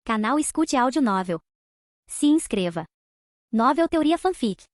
Canal Escute Áudio Novel. Se inscreva. Novel Teoria Fanfic.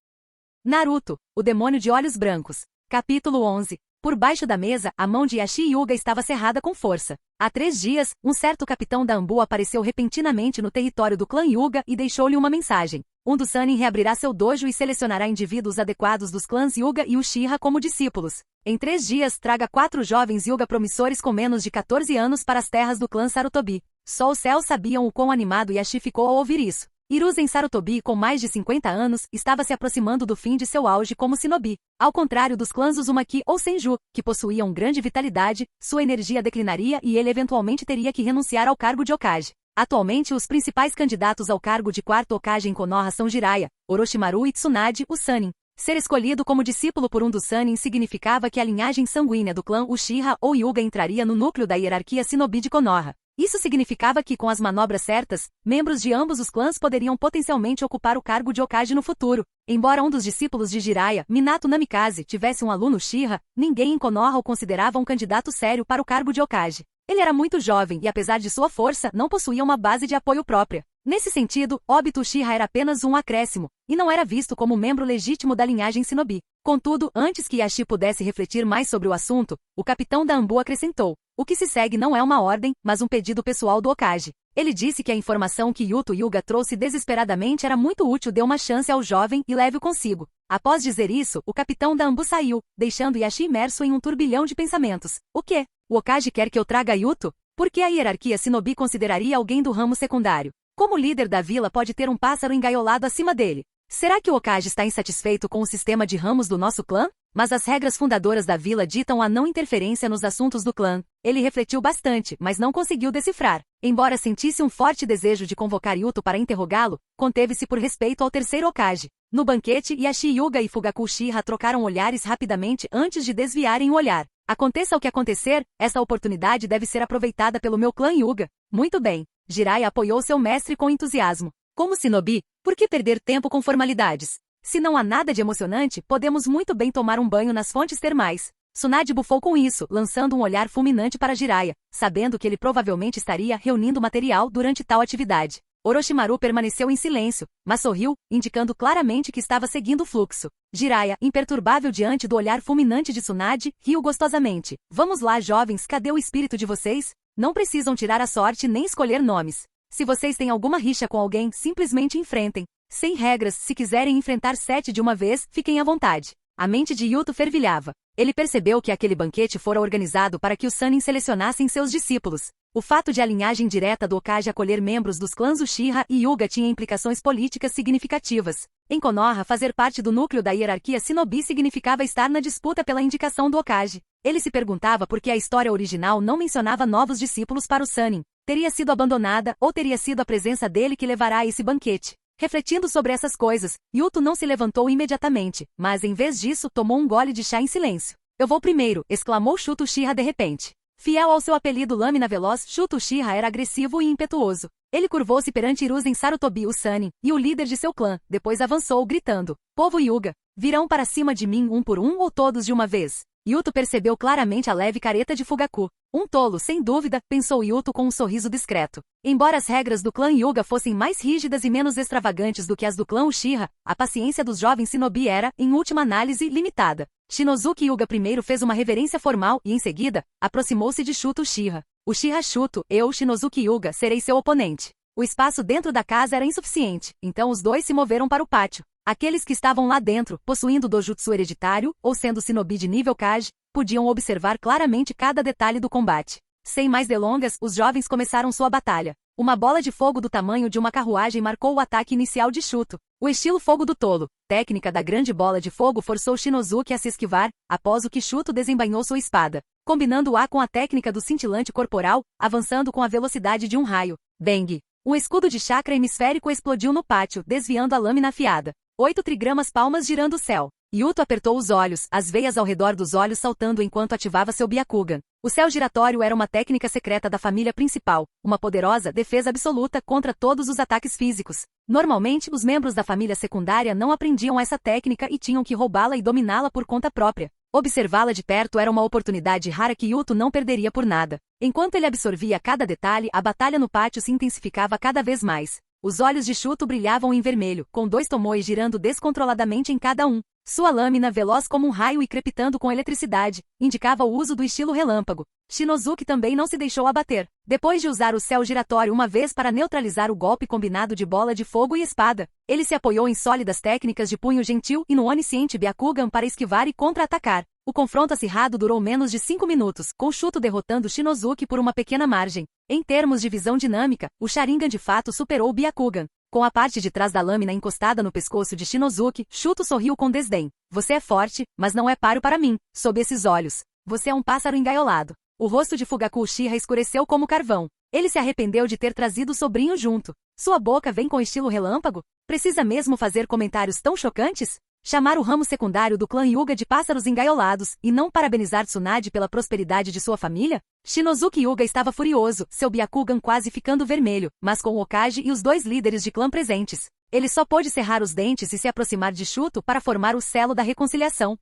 Naruto, o demônio de olhos brancos. Capítulo 11. Por baixo da mesa, a mão de Yashi Yuga estava cerrada com força. Há 3 dias, um certo capitão da Anbu apareceu repentinamente no território do clã Yuga e deixou-lhe uma mensagem. Um dos Sannin reabrirá seu dojo e selecionará indivíduos adequados dos clãs Yuga e Uchiha como discípulos. Em 3 dias, traga 4 jovens Yuga promissores com menos de 14 anos para as terras do clã Sarutobi. Só os céus sabiam o quão animado Yashi ficou ao ouvir isso. Hiruzen Sarutobi, com mais de 50 anos, estava se aproximando do fim de seu auge como shinobi. Ao contrário dos clãs Uzumaki ou Senju, que possuíam grande vitalidade, sua energia declinaria e ele eventualmente teria que renunciar ao cargo de Hokage. Atualmente, os principais candidatos ao cargo de quarto Hokage em Konoha são Jiraiya, Orochimaru e Tsunade, o Sannin. Ser escolhido como discípulo por um dos Sannin significava que a linhagem sanguínea do clã Uchiha ou Yuga entraria no núcleo da hierarquia shinobi de Konoha. Isso significava que, com as manobras certas, membros de ambos os clãs poderiam potencialmente ocupar o cargo de Hokage no futuro. Embora um dos discípulos de Jiraiya, Minato Namikaze, tivesse um aluno Uchiha, ninguém em Konoha o considerava um candidato sério para o cargo de Hokage. Ele era muito jovem e, apesar de sua força, não possuía uma base de apoio própria. Nesse sentido, Obito Uchiha era apenas um acréscimo, e não era visto como membro legítimo da linhagem shinobi. Contudo, antes que Yashi pudesse refletir mais sobre o assunto, o capitão da Anbu acrescentou: "O que se segue não é uma ordem, mas um pedido pessoal do Hokage." Ele disse que a informação que Yuto Hyuga trouxe desesperadamente era muito útil, deu uma chance ao jovem e leve-o consigo. Após dizer isso, o capitão da Anbu saiu, deixando Yashi imerso em um turbilhão de pensamentos. O quê? O Hokage quer que eu traga Yuto? Por que a hierarquia shinobi consideraria alguém do ramo secundário? Como líder da vila pode ter um pássaro engaiolado acima dele? Será que o Hokage está insatisfeito com o sistema de ramos do nosso clã? Mas as regras fundadoras da vila ditam a não interferência nos assuntos do clã. Ele refletiu bastante, mas não conseguiu decifrar. Embora sentisse um forte desejo de convocar Yuto para interrogá-lo, conteve-se por respeito ao terceiro Hokage. No banquete, Yashi Yuga e Fugaku Uchiha trocaram olhares rapidamente antes de desviarem o olhar. Aconteça o que acontecer, essa oportunidade deve ser aproveitada pelo meu clã Yuga. Muito bem. Jiraiya apoiou seu mestre com entusiasmo. Como shinobi, por que perder tempo com formalidades? Se não há nada de emocionante, podemos muito bem tomar um banho nas fontes termais. Tsunade bufou com isso, lançando um olhar fulminante para Jiraiya, sabendo que ele provavelmente estaria reunindo material durante tal atividade. Orochimaru permaneceu em silêncio, mas sorriu, indicando claramente que estava seguindo o fluxo. Jiraiya, imperturbável diante do olhar fulminante de Tsunade, riu gostosamente. "Vamos lá, jovens, cadê o espírito de vocês? Não precisam tirar a sorte nem escolher nomes. Se vocês têm alguma rixa com alguém, simplesmente enfrentem. Sem regras, se quiserem enfrentar 7 de uma vez, fiquem à vontade." A mente de Yuto fervilhava. Ele percebeu que aquele banquete fora organizado para que os Sannin selecionassem seus discípulos. O fato de a linhagem direta do Hokage acolher membros dos clãs Uchiha e Yuga tinha implicações políticas significativas. Em Konoha, fazer parte do núcleo da hierarquia shinobi significava estar na disputa pela indicação do Hokage. Ele se perguntava por que a história original não mencionava novos discípulos para o Sannin. Teria sido abandonada ou teria sido a presença dele que levará a esse banquete? Refletindo sobre essas coisas, Yuto não se levantou imediatamente, mas em vez disso tomou um gole de chá em silêncio. "Eu vou primeiro", exclamou Shuto Uchiha de repente. Fiel ao seu apelido Lâmina Veloz, Shuto Uchiha era agressivo e impetuoso. Ele curvou-se perante Hiruzen Sarutobi, o Sannin, e o líder de seu clã, depois avançou gritando: "Povo Yuga, virão para cima de mim um por um ou todos de uma vez?" Yuto percebeu claramente a leve careta de Fugaku. "Um tolo, sem dúvida", pensou Yuto com um sorriso discreto. Embora as regras do clã Yuga fossem mais rígidas e menos extravagantes do que as do clã Uchiha, a paciência dos jovens shinobi era, em última análise, limitada. Shinosuke Yuga primeiro fez uma reverência formal e, em seguida, aproximou-se de Shuto Uchiha. "Uchiha Shuto, eu, Shinosuke Yuga, serei seu oponente." O espaço dentro da casa era insuficiente, então os dois se moveram para o pátio. Aqueles que estavam lá dentro, possuindo dojutsu hereditário, ou sendo shinobi de nível Kage, podiam observar claramente cada detalhe do combate. Sem mais delongas, os jovens começaram sua batalha. Uma bola de fogo do tamanho de uma carruagem marcou o ataque inicial de Shuto. O estilo fogo do tolo, técnica da grande bola de fogo, forçou Shinosuke a se esquivar, após o que Shuto desembainhou sua espada, combinando-a com a técnica do cintilante corporal, avançando com a velocidade de um raio. Bang! Um escudo de chakra hemisférico explodiu no pátio, desviando a lâmina afiada. 8 trigramas palmas girando o céu. Yuto apertou os olhos, as veias ao redor dos olhos saltando enquanto ativava seu Byakugan. O céu giratório era uma técnica secreta da família principal, uma poderosa defesa absoluta contra todos os ataques físicos. Normalmente, os membros da família secundária não aprendiam essa técnica e tinham que roubá-la e dominá-la por conta própria. Observá-la de perto era uma oportunidade rara que Yuto não perderia por nada. Enquanto ele absorvia cada detalhe, a batalha no pátio se intensificava cada vez mais. Os olhos de Shuto brilhavam em vermelho, com 2 tomoes girando descontroladamente em cada um. Sua lâmina, veloz como um raio e crepitando com eletricidade, indicava o uso do estilo relâmpago. Shinozuki também não se deixou abater. Depois de usar o céu giratório uma vez para neutralizar o golpe combinado de bola de fogo e espada, ele se apoiou em sólidas técnicas de punho gentil e no onisciente Byakugan para esquivar e contra-atacar. O confronto acirrado durou menos de 5 minutos, com Shuto derrotando Shinozuki por uma pequena margem. Em termos de visão dinâmica, o Sharingan de fato superou o Byakugan. Com a parte de trás da lâmina encostada no pescoço de Shinozuki, Shuto sorriu com desdém. Você é forte, mas não é páreo para mim, sob esses olhos. Você é um pássaro engaiolado. O rosto de Fugaku Uchiha escureceu como carvão. Ele se arrependeu de ter trazido o sobrinho junto. Sua boca vem com estilo relâmpago? Precisa mesmo fazer comentários tão chocantes? Chamar o ramo secundário do clã Hyuga de pássaros engaiolados e não parabenizar Tsunade pela prosperidade de sua família? Shinozuki Hyuga estava furioso, seu Byakugan quase ficando vermelho, mas com o Hokage e os 2 líderes de clã presentes. Ele só pôde cerrar os dentes e se aproximar de Shuto para formar o selo da reconciliação.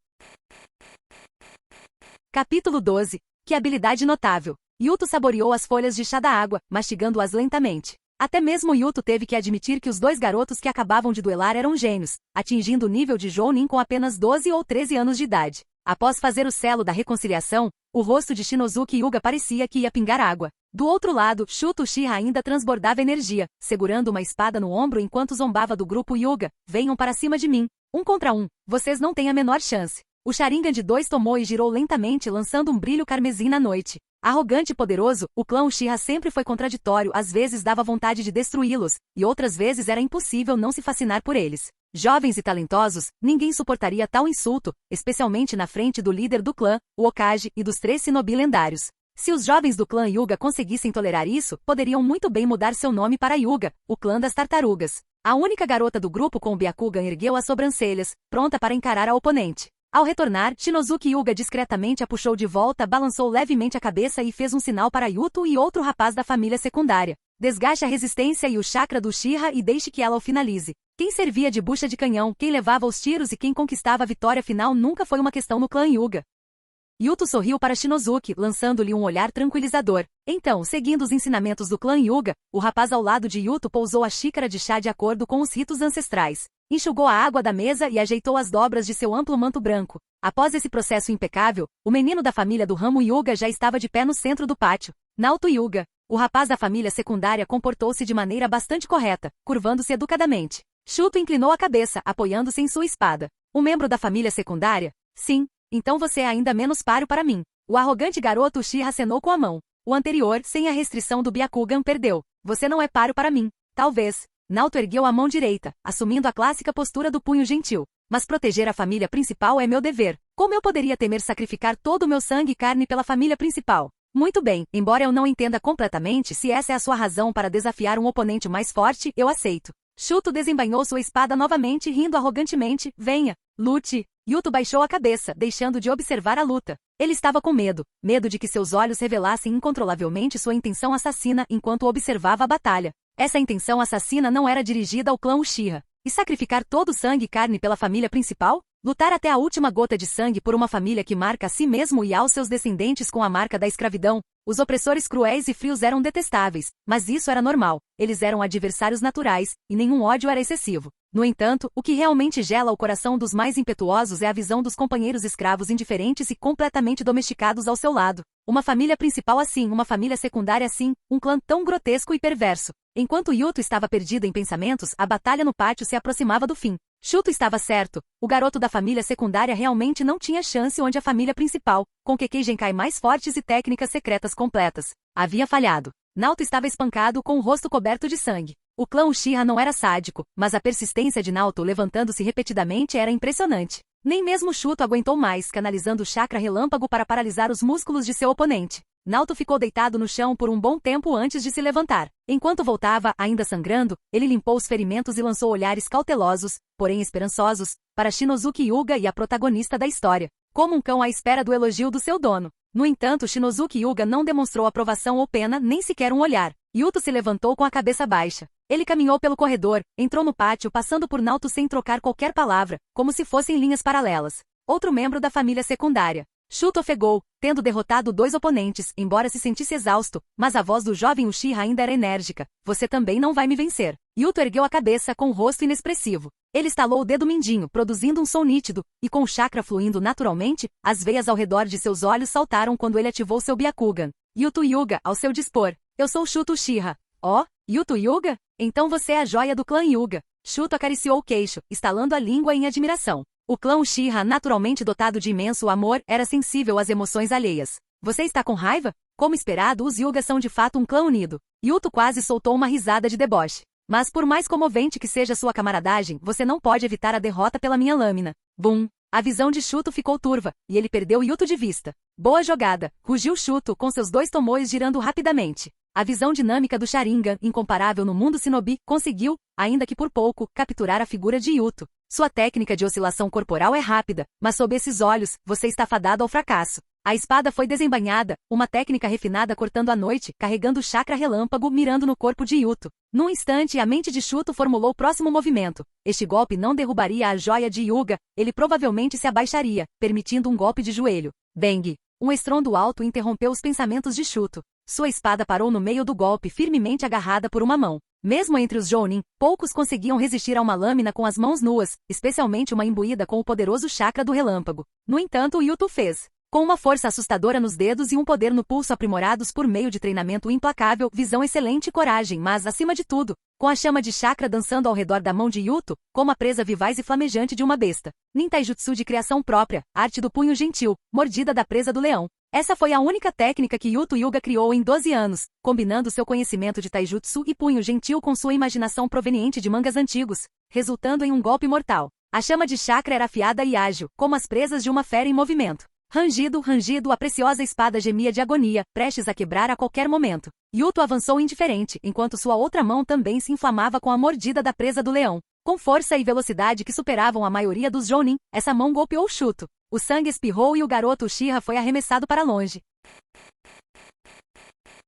Capítulo 12. Que habilidade notável! Yuto saboreou as folhas de chá da água, mastigando-as lentamente. Até mesmo Yuto teve que admitir que os 2 garotos que acabavam de duelar eram gênios, atingindo o nível de Jounin com apenas 12 ou 13 anos de idade. Após fazer o selo da reconciliação, o rosto de Shinozuki Hyuga parecia que ia pingar água. Do outro lado, Shuto Uchiha ainda transbordava energia, segurando uma espada no ombro enquanto zombava do grupo Hyuga. Venham para cima de mim. 1 contra 1. Vocês não têm a menor chance. O Sharingan de 2 tomoes girou lentamente lançando um brilho carmesim na noite. Arrogante e poderoso, o clã Uchiha sempre foi contraditório, às vezes dava vontade de destruí-los, e outras vezes era impossível não se fascinar por eles. Jovens e talentosos, ninguém suportaria tal insulto, especialmente na frente do líder do clã, o Hokage, e dos 3 shinobi lendários. Se os jovens do clã Hyuga conseguissem tolerar isso, poderiam muito bem mudar seu nome para Hyuga, o clã das tartarugas. A única garota do grupo com o Byakugan ergueu as sobrancelhas, pronta para encarar a oponente. Ao retornar, Shinozuki Hyuga discretamente a puxou de volta, balançou levemente a cabeça e fez um sinal para Yuto e outro rapaz da família secundária. Desgaste a resistência e o chakra do Uchiha e deixe que ela o finalize. Quem servia de bucha de canhão, quem levava os tiros e quem conquistava a vitória final nunca foi uma questão no clã Hyuga. Yuto sorriu para Shinozuki, lançando-lhe um olhar tranquilizador. Então, seguindo os ensinamentos do clã Hyuga, o rapaz ao lado de Yuto pousou a xícara de chá de acordo com os ritos ancestrais. Enxugou a água da mesa e ajeitou as dobras de seu amplo manto branco. Após esse processo impecável, o menino da família do ramo Hyuga já estava de pé no centro do pátio. Naoto Hyuga. O rapaz da família secundária comportou-se de maneira bastante correta, curvando-se educadamente. Shuto inclinou a cabeça, apoiando-se em sua espada. Um membro da família secundária? Sim. Então você é ainda menos páreo para mim. O arrogante garoto Uchiha acenou com a mão. O anterior, sem a restrição do Byakugan, perdeu. Você não é páreo para mim. Talvez. Naoto ergueu a mão direita, assumindo a clássica postura do punho gentil. Mas proteger a família principal é meu dever. Como eu poderia temer sacrificar todo o meu sangue e carne pela família principal? Muito bem, embora eu não entenda completamente se essa é a sua razão para desafiar um oponente mais forte, eu aceito. Shuto desembainhou sua espada novamente, rindo arrogantemente. Venha, lute. Yuto baixou a cabeça, deixando de observar a luta. Ele estava com medo de que seus olhos revelassem incontrolavelmente sua intenção assassina enquanto observava a batalha. Essa intenção assassina não era dirigida ao clã Uchiha. E sacrificar todo o sangue e carne pela família principal? Lutar até a última gota de sangue por uma família que marca a si mesmo e aos seus descendentes com a marca da escravidão? Os opressores cruéis e frios eram detestáveis, mas isso era normal. Eles eram adversários naturais, e nenhum ódio era excessivo. No entanto, o que realmente gela o coração dos mais impetuosos é a visão dos companheiros escravos indiferentes e completamente domesticados ao seu lado. Uma família principal assim, uma família secundária assim, um clã tão grotesco e perverso. Enquanto Yuto estava perdido em pensamentos, a batalha no pátio se aproximava do fim. Shuto estava certo. O garoto da família secundária realmente não tinha chance onde a família principal, com Kekkei Genkai mais fortes e técnicas secretas completas, havia falhado. Naoto estava espancado com o rosto coberto de sangue. O clã Uchiha não era sádico, mas a persistência de Naoto levantando-se repetidamente era impressionante. Nem mesmo Shuto aguentou mais, canalizando o chakra relâmpago para paralisar os músculos de seu oponente. Naoto ficou deitado no chão por um bom tempo antes de se levantar. Enquanto voltava, ainda sangrando, ele limpou os ferimentos e lançou olhares cautelosos, porém esperançosos, para Shinozuki Hyuga e a protagonista da história, como um cão à espera do elogio do seu dono. No entanto, Shinozuki Hyuga não demonstrou aprovação ou pena, nem sequer um olhar. Yuto se levantou com a cabeça baixa. Ele caminhou pelo corredor, entrou no pátio passando por Naoto sem trocar qualquer palavra, como se fossem linhas paralelas. outro membro da família secundária. Shuto ofegou, tendo derrotado 2 oponentes, embora se sentisse exausto, mas a voz do jovem Uchiha ainda era enérgica. Você também não vai me vencer. Yuto ergueu a cabeça com o rosto inexpressivo. Ele estalou o dedo mindinho, produzindo um som nítido, e com o chakra fluindo naturalmente, as veias ao redor de seus olhos saltaram quando ele ativou seu Byakugan. Yuto Hyuga, ao seu dispor. Eu sou Shuto Uchiha. Oh, Yuto Hyuga? Então você é a joia do clã Hyuga. Shuto acariciou o queixo, estalando a língua em admiração. O clã Uchiha, naturalmente dotado de imenso amor, era sensível às emoções alheias. Você está com raiva? Como esperado, os Hyuga são de fato um clã unido. Yuto quase soltou uma risada de deboche. Mas por mais comovente que seja sua camaradagem, você não pode evitar a derrota pela minha lâmina. Bum! A visão de Shuto ficou turva, e ele perdeu Yuto de vista. Boa jogada! Rugiu Shuto, com seus 2 tomoes girando rapidamente. A visão dinâmica do Sharingan, incomparável no mundo shinobi, conseguiu, ainda que por pouco, capturar a figura de Yuto. Sua técnica de oscilação corporal é rápida, mas sob esses olhos, você está fadado ao fracasso. A espada foi desembainhada, uma técnica refinada cortando a noite, carregando o chakra relâmpago mirando no corpo de Yuto. Num instante, a mente de Shuto formulou o próximo movimento. Este golpe não derrubaria a joia de Hyuga, ele provavelmente se abaixaria, permitindo um golpe de joelho. Bang! Um estrondo alto interrompeu os pensamentos de Shuto. Sua espada parou no meio do golpe, firmemente agarrada por uma mão. Mesmo entre os Jounin, poucos conseguiam resistir a uma lâmina com as mãos nuas, especialmente uma imbuída com o poderoso chakra do relâmpago. No entanto, Yuto fez. Com uma força assustadora nos dedos e um poder no pulso aprimorados por meio de treinamento implacável, visão excelente e coragem, mas, acima de tudo, com a chama de chakra dançando ao redor da mão de Yuto, como a presa vivaz e flamejante de uma besta. Nintaijutsu de criação própria, arte do punho gentil, mordida da presa do leão. Essa foi a única técnica que Yuto Hyuga criou em 12 anos, combinando seu conhecimento de taijutsu e punho gentil com sua imaginação proveniente de mangas antigos, resultando em um golpe mortal. A chama de chakra era afiada e ágil, como as presas de uma fera em movimento. Rangido, rangido, a preciosa espada gemia de agonia, prestes a quebrar a qualquer momento. Yuto avançou indiferente, enquanto sua outra mão também se inflamava com a mordida da presa do leão. Com força e velocidade que superavam a maioria dos Jounin, essa mão golpeou Shuto. O sangue espirrou e o garoto Uchiha foi arremessado para longe.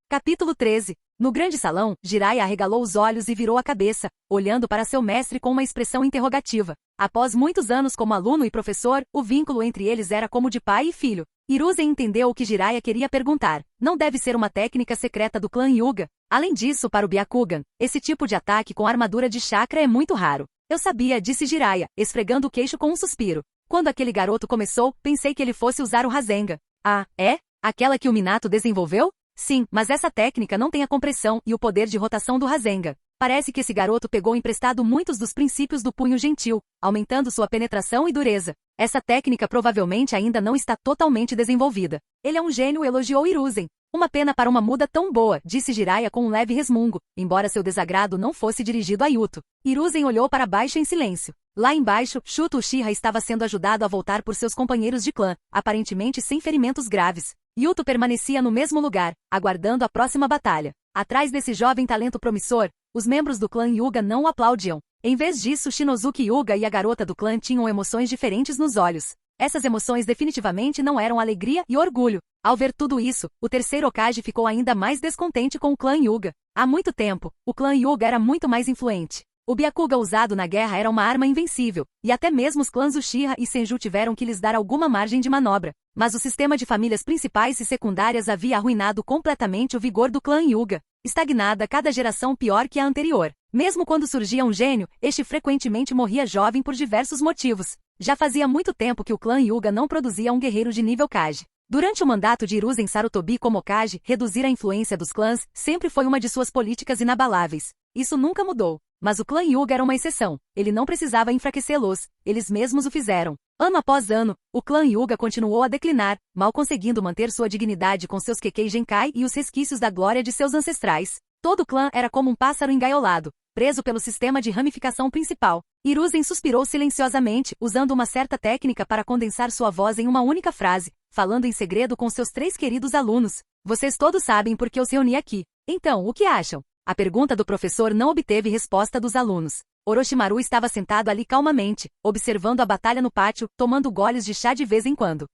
Capítulo 13. No grande salão, Jiraiya arregalou os olhos e virou a cabeça, olhando para seu mestre com uma expressão interrogativa. Após muitos anos como aluno e professor, o vínculo entre eles era como de pai e filho. Hiruzen entendeu o que Jiraiya queria perguntar. Não deve ser uma técnica secreta do clã Hyuga. Além disso, para o Byakugan, esse tipo de ataque com armadura de chakra é muito raro. Eu sabia, disse Jiraiya, esfregando o queixo com um suspiro. Quando aquele garoto começou, pensei que ele fosse usar o Rasengan. Ah, é? Aquela que o Minato desenvolveu? Sim, mas essa técnica não tem a compressão e o poder de rotação do Rasengan. Parece que esse garoto pegou emprestado muitos dos princípios do punho gentil, aumentando sua penetração e dureza. Essa técnica provavelmente ainda não está totalmente desenvolvida. Ele é um gênio, elogiou Hiruzen. Uma pena para uma muda tão boa, disse Jiraiya com um leve resmungo, embora seu desagrado não fosse dirigido a Yuto. Hiruzen olhou para baixo em silêncio. Lá embaixo, Shuto Uchiha estava sendo ajudado a voltar por seus companheiros de clã, aparentemente sem ferimentos graves. Yuto permanecia no mesmo lugar, aguardando a próxima batalha. Atrás desse jovem talento promissor, os membros do clã Hyuga não o aplaudiam. Em vez disso, Shinozuki Hyuga e a garota do clã tinham emoções diferentes nos olhos. Essas emoções definitivamente não eram alegria e orgulho. Ao ver tudo isso, o terceiro Hokage ficou ainda mais descontente com o clã Hyuga. Há muito tempo, o clã Hyuga era muito mais influente. O Byakugan usado na guerra era uma arma invencível, e até mesmo os clãs Uchiha e Senju tiveram que lhes dar alguma margem de manobra. Mas o sistema de famílias principais e secundárias havia arruinado completamente o vigor do clã Hyuga. Estagnada cada geração pior que a anterior. Mesmo quando surgia um gênio, este frequentemente morria jovem por diversos motivos. Já fazia muito tempo que o clã Hyuga não produzia um guerreiro de nível Kage. Durante o mandato de Hiruzen Sarutobi como Hokage, reduzir a influência dos clãs sempre foi uma de suas políticas inabaláveis. Isso nunca mudou. Mas o clã Hyuga era uma exceção. Ele não precisava enfraquecê-los. Eles mesmos o fizeram. Ano após ano, o clã Hyuga continuou a declinar, mal conseguindo manter sua dignidade com seus Kekkei Genkai e os resquícios da glória de seus ancestrais. Todo o clã era como um pássaro engaiolado, preso pelo sistema de ramificação principal. Hiruzen suspirou silenciosamente, usando uma certa técnica para condensar sua voz em uma única frase, falando em segredo com seus 3 queridos alunos. Vocês todos sabem por que eu se reuni aqui. Então, o que acham? A pergunta do professor não obteve resposta dos alunos. Orochimaru estava sentado ali calmamente, observando a batalha no pátio, tomando goles de chá de vez em quando.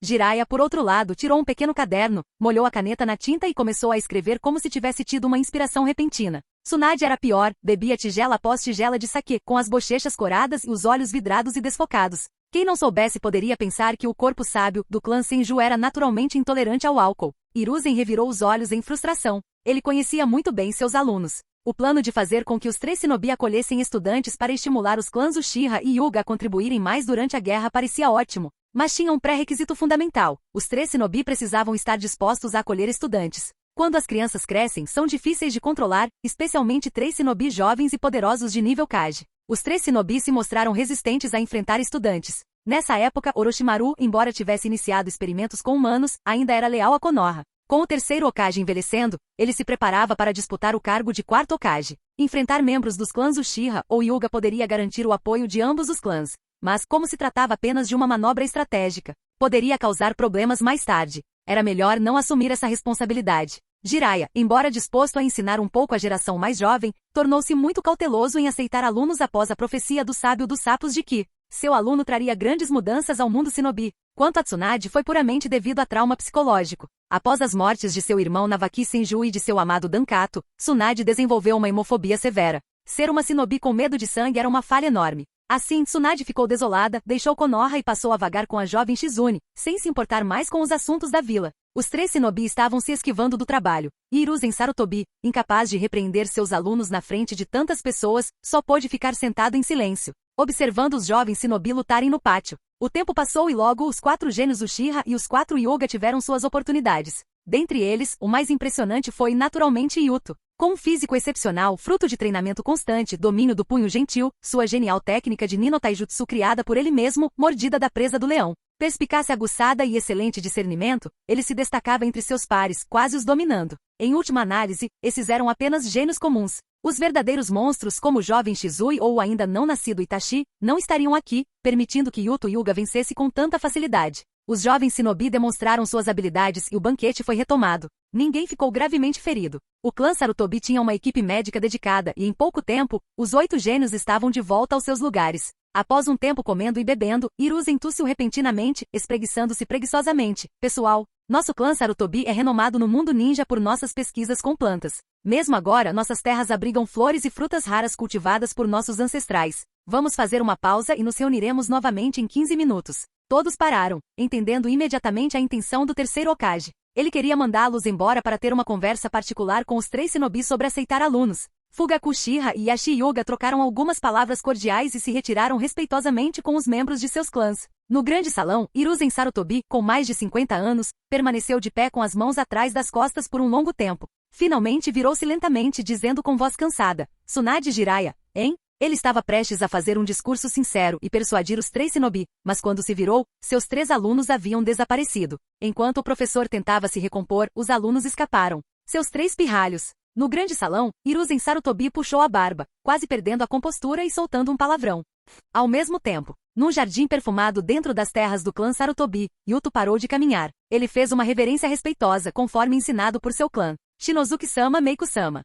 Jiraiya, por outro lado, tirou um pequeno caderno, molhou a caneta na tinta e começou a escrever como se tivesse tido uma inspiração repentina. Tsunade era pior, bebia tigela após tigela de saquê, com as bochechas coradas e os olhos vidrados e desfocados. Quem não soubesse poderia pensar que o corpo sábio do clã Senju era naturalmente intolerante ao álcool. Hiruzen revirou os olhos em frustração. Ele conhecia muito bem seus alunos. O plano de fazer com que os 3 shinobi acolhessem estudantes para estimular os clãs Uchiha e Hyuga a contribuírem mais durante a guerra parecia ótimo. Mas tinha um pré-requisito fundamental. Os 3 shinobi precisavam estar dispostos a acolher estudantes. Quando as crianças crescem, são difíceis de controlar, especialmente 3 shinobi jovens e poderosos de nível Kage. Os 3 shinobi se mostraram resistentes a enfrentar estudantes. Nessa época, Orochimaru, embora tivesse iniciado experimentos com humanos, ainda era leal a Konoha. Com o terceiro Hokage envelhecendo, ele se preparava para disputar o cargo de 4º Hokage. Enfrentar membros dos clãs Uchiha ou Hyuga poderia garantir o apoio de ambos os clãs. Mas, como se tratava apenas de uma manobra estratégica, poderia causar problemas mais tarde. Era melhor não assumir essa responsabilidade. Jiraiya, embora disposto a ensinar um pouco a geração mais jovem, tornou-se muito cauteloso em aceitar alunos após a profecia do sábio dos sapos de que seu aluno traria grandes mudanças ao mundo shinobi. Quanto a Tsunade, foi puramente devido a trauma psicológico. Após as mortes de seu irmão Navaki Senju e de seu amado Dankato, Tsunade desenvolveu uma hemofobia severa. Ser uma shinobi com medo de sangue era uma falha enorme. Assim, Tsunade ficou desolada, deixou Konoha e passou a vagar com a jovem Shizune, sem se importar mais com os assuntos da vila. Os 3 shinobi estavam se esquivando do trabalho, e Hiruzen Sarutobi, incapaz de repreender seus alunos na frente de tantas pessoas, só pôde ficar sentado em silêncio, observando os jovens shinobi lutarem no pátio. O tempo passou e logo os 4 gênios Uchiha e os 4 Hyuga tiveram suas oportunidades. Dentre eles, o mais impressionante foi naturalmente Yuto. Com um físico excepcional, fruto de treinamento constante, domínio do punho gentil, sua genial técnica de Nino Taijutsu criada por ele mesmo, mordida da presa do leão, perspicácia aguçada e excelente discernimento, ele se destacava entre seus pares, quase os dominando. Em última análise, esses eram apenas gênios comuns. Os verdadeiros monstros como o jovem Shizui ou o ainda não nascido Itachi, não estariam aqui, permitindo que Yuto Hyuga vencesse com tanta facilidade. Os jovens shinobi demonstraram suas habilidades e o banquete foi retomado. Ninguém ficou gravemente ferido. O clã Sarutobi tinha uma equipe médica dedicada e em pouco tempo, os 8 gênios estavam de volta aos seus lugares. Após um tempo comendo e bebendo, Hiruzen tossiu repentinamente, espreguiçando-se preguiçosamente. Pessoal, nosso clã Sarutobi é renomado no mundo ninja por nossas pesquisas com plantas. Mesmo agora, nossas terras abrigam flores e frutas raras cultivadas por nossos ancestrais. Vamos fazer uma pausa e nos reuniremos novamente em 15 minutos. Todos pararam, entendendo imediatamente a intenção do terceiro Hokage. Ele queria mandá-los embora para ter uma conversa particular com os 3 shinobi sobre aceitar alunos. Fugaku Uchiha e Yashi Hyuga trocaram algumas palavras cordiais e se retiraram respeitosamente com os membros de seus clãs. No grande salão, Hiruzen Sarutobi, com mais de 50 anos, permaneceu de pé com as mãos atrás das costas por um longo tempo. Finalmente virou-se lentamente dizendo com voz cansada, Tsunade Jiraiya, hein? Ele estava prestes a fazer um discurso sincero e persuadir os 3 shinobi, mas quando se virou, seus 3 alunos haviam desaparecido. Enquanto o professor tentava se recompor, os alunos escaparam. Seus 3 pirralhos. No grande salão, Hiruzen Sarutobi puxou a barba, quase perdendo a compostura e soltando um palavrão. Ao mesmo tempo, num jardim perfumado dentro das terras do clã Sarutobi, Yuto parou de caminhar. Ele fez uma reverência respeitosa conforme ensinado por seu clã. Shinozuki-sama Meiko-sama.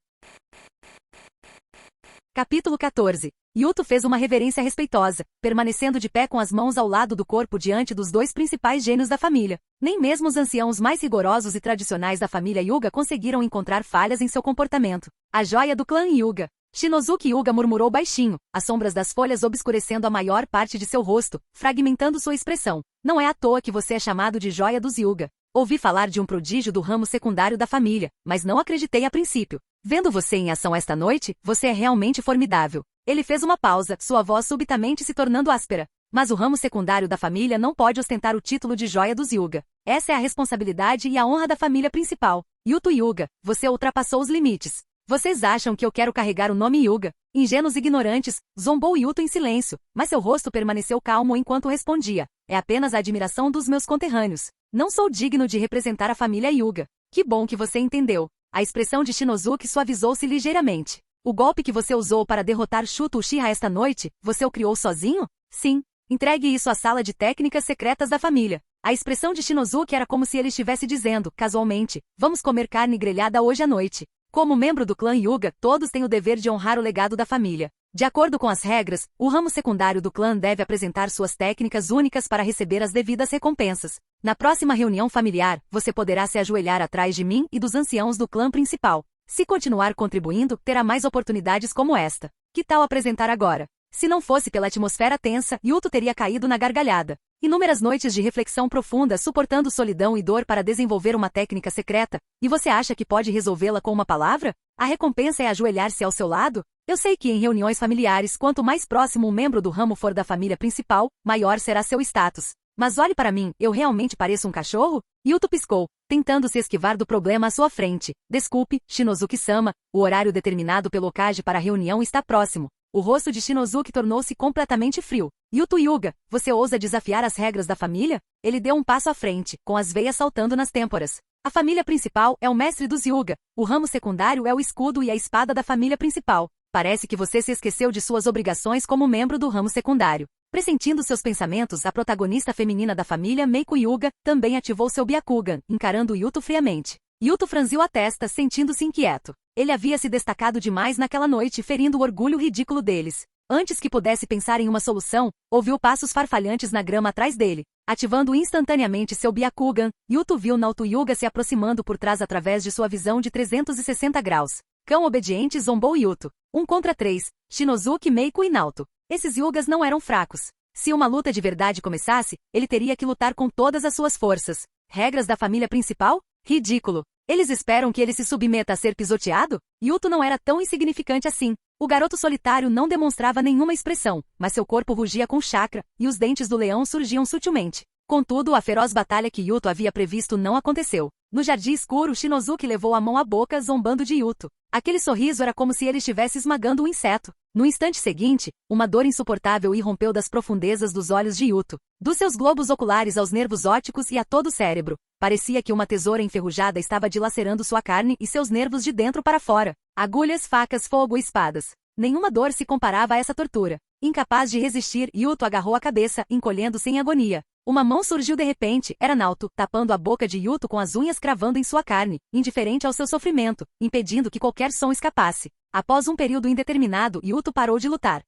Capítulo 14. Yuto fez uma reverência respeitosa, permanecendo de pé com as mãos ao lado do corpo diante dos 2 principais gênios da família. Nem mesmo os anciãos mais rigorosos e tradicionais da família Hyuga conseguiram encontrar falhas em seu comportamento. A joia do clã Hyuga. Shinozuki Hyuga murmurou baixinho, as sombras das folhas obscurecendo a maior parte de seu rosto, fragmentando sua expressão. Não é à toa que você é chamado de joia dos Hyuga. Ouvi falar de um prodígio do ramo secundário da família, mas não acreditei a princípio. Vendo você em ação esta noite, você é realmente formidável. Ele fez uma pausa, sua voz subitamente se tornando áspera. Mas o ramo secundário da família não pode ostentar o título de joia dos Hyuga. Essa é a responsabilidade e a honra da família principal. Yuto Hyuga, você ultrapassou os limites. Vocês acham que eu quero carregar o nome Hyuga? Ingênuos ignorantes, zombou Yuto em silêncio, mas seu rosto permaneceu calmo enquanto respondia. É apenas a admiração dos meus conterrâneos. Não sou digno de representar a família Hyuga. Que bom que você entendeu. A expressão de Shinozuki suavizou-se ligeiramente. O golpe que você usou para derrotar Shuto Uchiha esta noite, você o criou sozinho? Sim. Entregue isso à sala de técnicas secretas da família. A expressão de Shinozuki era como se ele estivesse dizendo, casualmente, vamos comer carne grelhada hoje à noite. Como membro do clã Hyuga, todos têm o dever de honrar o legado da família. De acordo com as regras, o ramo secundário do clã deve apresentar suas técnicas únicas para receber as devidas recompensas. Na próxima reunião familiar, você poderá se ajoelhar atrás de mim e dos anciãos do clã principal. Se continuar contribuindo, terá mais oportunidades como esta. Que tal apresentar agora? Se não fosse pela atmosfera tensa, Yuto teria caído na gargalhada. Inúmeras noites de reflexão profunda suportando solidão e dor para desenvolver uma técnica secreta, e você acha que pode resolvê-la com uma palavra? A recompensa é ajoelhar-se ao seu lado? Eu sei que em reuniões familiares, quanto mais próximo um membro do ramo for da família principal, maior será seu status. Mas olhe para mim, eu realmente pareço um cachorro? Yuto piscou, tentando se esquivar do problema à sua frente. Desculpe, Shinozuki-sama, o horário determinado pelo Okage para a reunião está próximo. O rosto de Shinozuki tornou-se completamente frio. Yuto Hyuga, você ousa desafiar as regras da família? Ele deu um passo à frente, com as veias saltando nas têmporas. A família principal é o mestre dos Hyuga, o ramo secundário é o escudo e a espada da família principal. Parece que você se esqueceu de suas obrigações como membro do ramo secundário. Pressentindo seus pensamentos, a protagonista feminina da família, Meiko Hyuga, também ativou seu Byakugan, encarando Yuto friamente. Yuto franziu a testa, sentindo-se inquieto. Ele havia se destacado demais naquela noite, ferindo o orgulho ridículo deles. Antes que pudesse pensar em uma solução, ouviu passos farfalhantes na grama atrás dele. Ativando instantaneamente seu Byakugan, Yuto viu Naoto Hyuga se aproximando por trás através de sua visão de 360 graus. Cão obediente zombou Yuto. 1 contra 3, Shinozuki, Meiko e Naoto. Esses Hyugas não eram fracos. Se uma luta de verdade começasse, ele teria que lutar com todas as suas forças. Regras da família principal? Ridículo. Eles esperam que ele se submeta a ser pisoteado? Yuto não era tão insignificante assim. O garoto solitário não demonstrava nenhuma expressão, mas seu corpo rugia com chakra, e os dentes do leão surgiam sutilmente. Contudo, a feroz batalha que Yuto havia previsto não aconteceu. No jardim escuro, Shinozuki levou a mão à boca, zombando de Yuto. Aquele sorriso era como se ele estivesse esmagando um inseto. No instante seguinte, uma dor insuportável irrompeu das profundezas dos olhos de Yuto. Dos seus globos oculares aos nervos ópticos e a todo o cérebro. Parecia que uma tesoura enferrujada estava dilacerando sua carne e seus nervos de dentro para fora. Agulhas, facas, fogo e espadas. Nenhuma dor se comparava a essa tortura. Incapaz de resistir, Yuto agarrou a cabeça, encolhendo-se em agonia. Uma mão surgiu de repente, era Naoto, tapando a boca de Yuto com as unhas cravando em sua carne, indiferente ao seu sofrimento, impedindo que qualquer som escapasse. Após um período indeterminado, Yuto parou de lutar.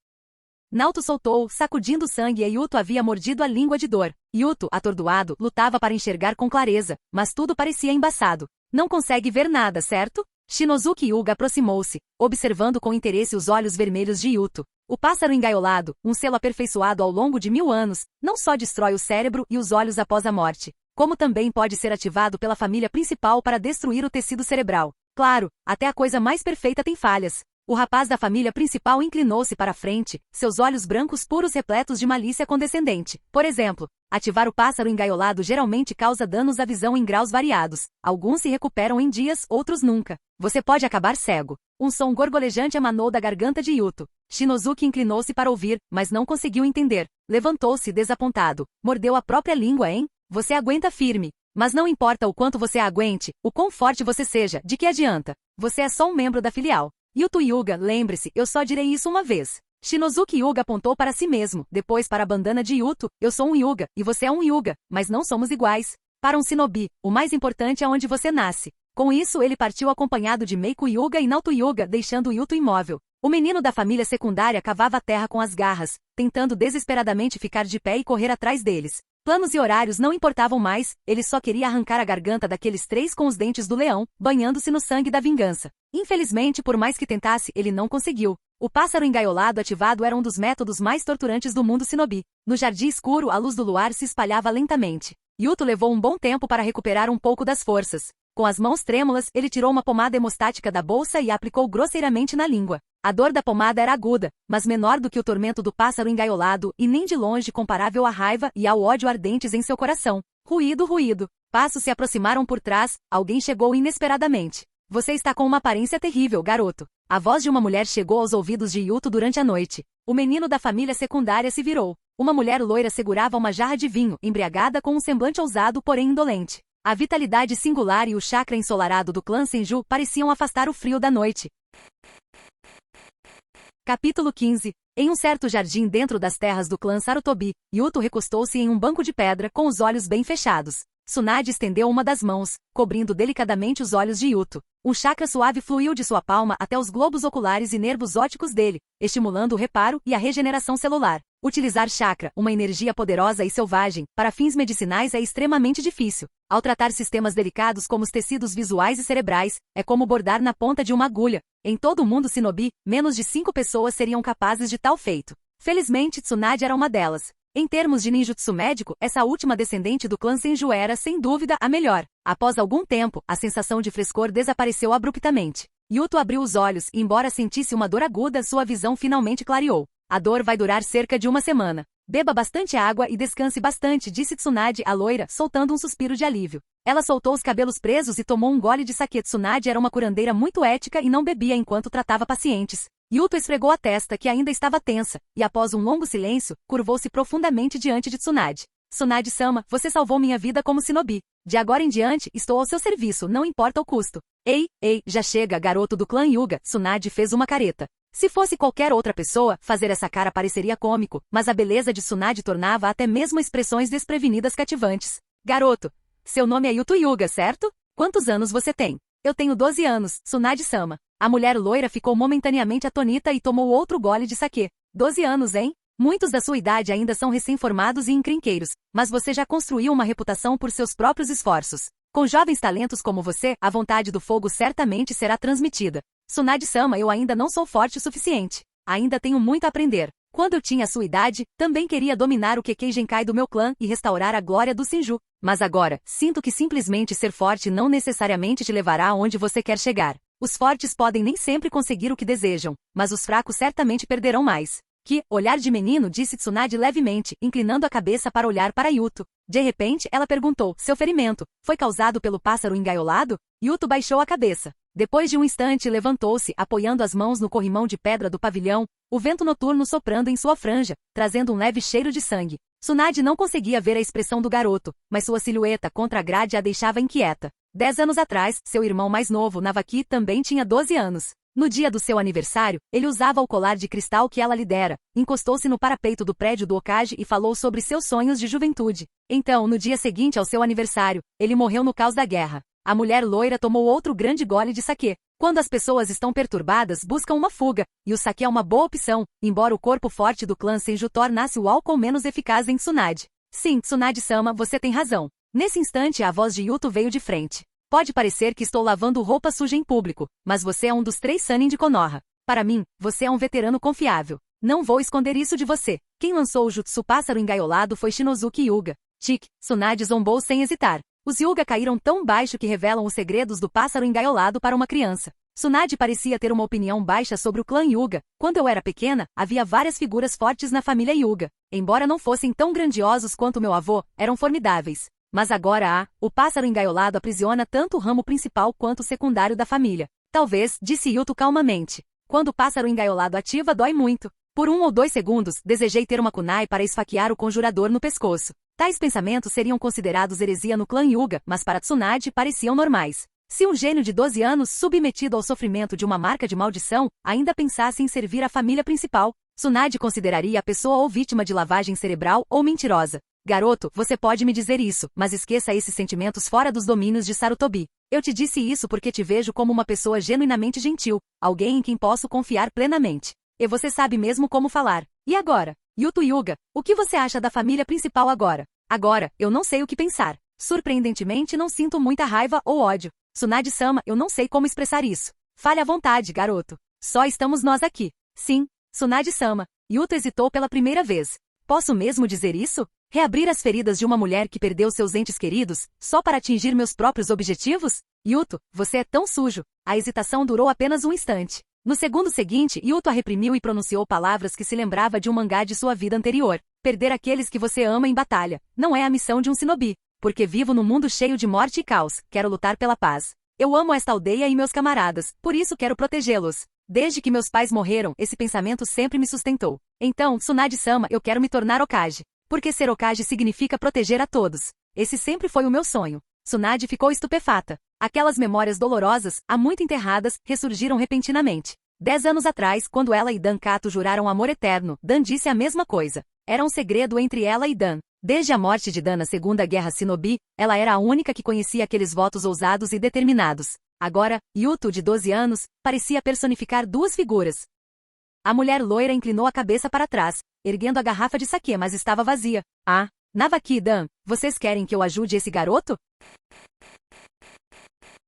Naoto soltou, sacudindo sangue e Yuto havia mordido a língua de dor. Yuto, atordoado, lutava para enxergar com clareza, mas tudo parecia embaçado. Não consegue ver nada, certo? Shinozuki Hyuga aproximou-se, observando com interesse os olhos vermelhos de Yuto. O pássaro engaiolado, um selo aperfeiçoado ao longo de 1000 anos, não só destrói o cérebro e os olhos após a morte, como também pode ser ativado pela família principal para destruir o tecido cerebral. Claro, até a coisa mais perfeita tem falhas. O rapaz da família principal inclinou-se para a frente, seus olhos brancos puros repletos de malícia condescendente. Por exemplo, ativar o pássaro engaiolado geralmente causa danos à visão em graus variados. Alguns se recuperam em dias, outros nunca. Você pode acabar cego. Um som gorgolejante emanou da garganta de Yuto. Shinozuki inclinou-se para ouvir, mas não conseguiu entender. Levantou-se desapontado. Mordeu a própria língua, hein? Você aguenta firme. Mas não importa o quanto você aguente, o quão forte você seja, de que adianta? Você é só um membro da filial. Yuto Hyuga, lembre-se, eu só direi isso uma vez. Shinozuki Hyuga apontou para si mesmo, depois para a bandana de Yuto. Eu sou um Hyuga, e você é um Hyuga, mas não somos iguais. Para um shinobi, o mais importante é onde você nasce. Com isso ele partiu acompanhado de Meiko Hyuga e Naoto Hyuga, deixando Yuto imóvel. O menino da família secundária cavava a terra com as garras, tentando desesperadamente ficar de pé e correr atrás deles. Planos e horários não importavam mais, ele só queria arrancar a garganta daqueles 3 com os dentes do leão, banhando-se no sangue da vingança. Infelizmente, por mais que tentasse, ele não conseguiu. O pássaro engaiolado ativado era um dos métodos mais torturantes do mundo shinobi. No jardim escuro, a luz do luar se espalhava lentamente. Yuto levou um bom tempo para recuperar um pouco das forças. Com as mãos trêmulas, ele tirou uma pomada hemostática da bolsa e a aplicou grosseiramente na língua. A dor da pomada era aguda, mas menor do que o tormento do pássaro engaiolado e nem de longe comparável à raiva e ao ódio ardentes em seu coração. Ruído, ruído. Passos se aproximaram por trás, alguém chegou inesperadamente. Você está com uma aparência terrível, garoto. A voz de uma mulher chegou aos ouvidos de Yuto durante a noite. O menino da família secundária se virou. Uma mulher loira segurava uma jarra de vinho, embriagada com um semblante ousado, porém indolente. A vitalidade singular e o chakra ensolarado do clã Senju pareciam afastar o frio da noite. Capítulo 15. Em um certo jardim dentro das terras do clã Sarutobi, Yuto recostou-se em um banco de pedra com os olhos bem fechados. Tsunade estendeu uma das mãos, cobrindo delicadamente os olhos de Yuto. Um chakra suave fluiu de sua palma até os globos oculares e nervos ópticos dele, estimulando o reparo e a regeneração celular. Utilizar chakra, uma energia poderosa e selvagem, para fins medicinais é extremamente difícil. Ao tratar sistemas delicados como os tecidos visuais e cerebrais, é como bordar na ponta de uma agulha. Em todo o mundo shinobi, menos de 5 pessoas seriam capazes de tal feito. Felizmente Tsunade era uma delas. Em termos de ninjutsu médico, essa última descendente do clã Senju era, sem dúvida, a melhor. Após algum tempo, a sensação de frescor desapareceu abruptamente. Yuto abriu os olhos e, embora sentisse uma dor aguda, sua visão finalmente clareou. A dor vai durar cerca de uma semana. Beba bastante água e descanse bastante, disse Tsunade, a loira, soltando um suspiro de alívio. Ela soltou os cabelos presos e tomou um gole de sake. Tsunade era uma curandeira muito ética e não bebia enquanto tratava pacientes. Yuto esfregou a testa, que ainda estava tensa, e após um longo silêncio, curvou-se profundamente diante de Tsunade. Tsunade-sama, você salvou minha vida como shinobi. De agora em diante, estou ao seu serviço, não importa o custo. Ei, já chega, garoto do clã Hyuga. Tsunade fez uma careta. Se fosse qualquer outra pessoa, fazer essa cara pareceria cômico, mas a beleza de Tsunade tornava até mesmo expressões desprevenidas cativantes. Garoto, seu nome é Yuto Hyuga, certo? Quantos anos você tem? Eu tenho 12 anos, Tsunade-sama. A mulher loira ficou momentaneamente atonita e tomou outro gole de saquê. 12 anos, hein? Muitos da sua idade ainda são recém-formados e encrenqueiros, mas você já construiu uma reputação por seus próprios esforços. Com jovens talentos como você, a vontade do fogo certamente será transmitida. Tsunade-sama, eu ainda não sou forte o suficiente. Ainda tenho muito a aprender. Quando eu tinha a sua idade, também queria dominar o Kekkei Genkai do meu clã e restaurar a glória do Senju. Mas agora, sinto que simplesmente ser forte não necessariamente te levará aonde você quer chegar. Os fortes podem nem sempre conseguir o que desejam, mas os fracos certamente perderão mais. Que olhar de menino, disse Tsunade levemente, inclinando a cabeça para olhar para Yuto. De repente, ela perguntou, seu ferimento foi causado pelo pássaro engaiolado? Yuto baixou a cabeça. Depois de um instante levantou-se, apoiando as mãos no corrimão de pedra do pavilhão, o vento noturno soprando em sua franja, trazendo um leve cheiro de sangue. Tsunade não conseguia ver a expressão do garoto, mas sua silhueta contra a grade a deixava inquieta. 10 anos atrás, seu irmão mais novo, Navaki, também tinha 12 anos. No dia do seu aniversário, ele usava o colar de cristal que ela lhe dera, encostou-se no parapeito do prédio do Hokage e falou sobre seus sonhos de juventude. Então, no dia seguinte ao seu aniversário, ele morreu no caos da guerra. A mulher loira tomou outro grande gole de saquê. Quando as pessoas estão perturbadas, buscam uma fuga, e o saquê é uma boa opção, embora o corpo forte do clã Senju tornasse o álcool menos eficaz em Tsunade. Sim, Tsunade-sama, você tem razão. Nesse instante a voz de Yuto veio de frente. Pode parecer que estou lavando roupa suja em público, mas você é um dos 3 Sannin de Konoha. Para mim, você é um veterano confiável. Não vou esconder isso de você. Quem lançou o jutsu pássaro engaiolado foi Shinozuki Hyuga. Tsunade zombou sem hesitar. Os Hyuga caíram tão baixo que revelam os segredos do pássaro engaiolado para uma criança. Tsunade parecia ter uma opinião baixa sobre o clã Hyuga. Quando eu era pequena, havia várias figuras fortes na família Hyuga. Embora não fossem tão grandiosos quanto meu avô, eram formidáveis. Mas agora o pássaro engaiolado aprisiona tanto o ramo principal quanto o secundário da família. Talvez, disse Yuto calmamente. Quando o pássaro engaiolado ativa, dói muito. Por 1 ou 2 segundos, desejei ter uma kunai para esfaquear o conjurador no pescoço. Tais pensamentos seriam considerados heresia no clã Hyuga, mas para Tsunade pareciam normais. Se um gênio de 12 anos, submetido ao sofrimento de uma marca de maldição, ainda pensasse em servir a família principal, Tsunade consideraria a pessoa ou vítima de lavagem cerebral ou mentirosa. Garoto, você pode me dizer isso, mas esqueça esses sentimentos fora dos domínios de Sarutobi. Eu te disse isso porque te vejo como uma pessoa genuinamente gentil, alguém em quem posso confiar plenamente. E você sabe mesmo como falar. E agora? Yuto Hyuga, o que você acha da família principal agora? Agora, eu não sei o que pensar. Surpreendentemente não sinto muita raiva ou ódio. Tsunade-sama, eu não sei como expressar isso. Fale à vontade, garoto. Só estamos nós aqui. Sim, Tsunade-sama. Yuto hesitou pela primeira vez. Posso mesmo dizer isso? Reabrir as feridas de uma mulher que perdeu seus entes queridos, só para atingir meus próprios objetivos? Yuto, você é tão sujo. A hesitação durou apenas um instante. No segundo seguinte, Yuto a reprimiu e pronunciou palavras que se lembrava de um mangá de sua vida anterior. Perder aqueles que você ama em batalha. Não é a missão de um shinobi. Porque vivo num mundo cheio de morte e caos, quero lutar pela paz. Eu amo esta aldeia e meus camaradas, por isso quero protegê-los. Desde que meus pais morreram, esse pensamento sempre me sustentou. Então, Tsunade-sama, eu quero me tornar Hokage. Porque ser Hokage significa proteger a todos. Esse sempre foi o meu sonho. Tsunade ficou estupefata. Aquelas memórias dolorosas, há muito enterradas, ressurgiram repentinamente. 10 anos atrás, quando ela e Dan Kato juraram amor eterno, Dan disse a mesma coisa. Era um segredo entre ela e Dan. Desde a morte de Dan na Segunda Guerra Shinobi, ela era a única que conhecia aqueles votos ousados e determinados. Agora, Yuto, de 12 anos, parecia personificar 2 figuras. A mulher loira inclinou a cabeça para trás, erguendo a garrafa de saquê, mas estava vazia. Ah, Navaki e Dan, vocês querem que eu ajude esse garoto?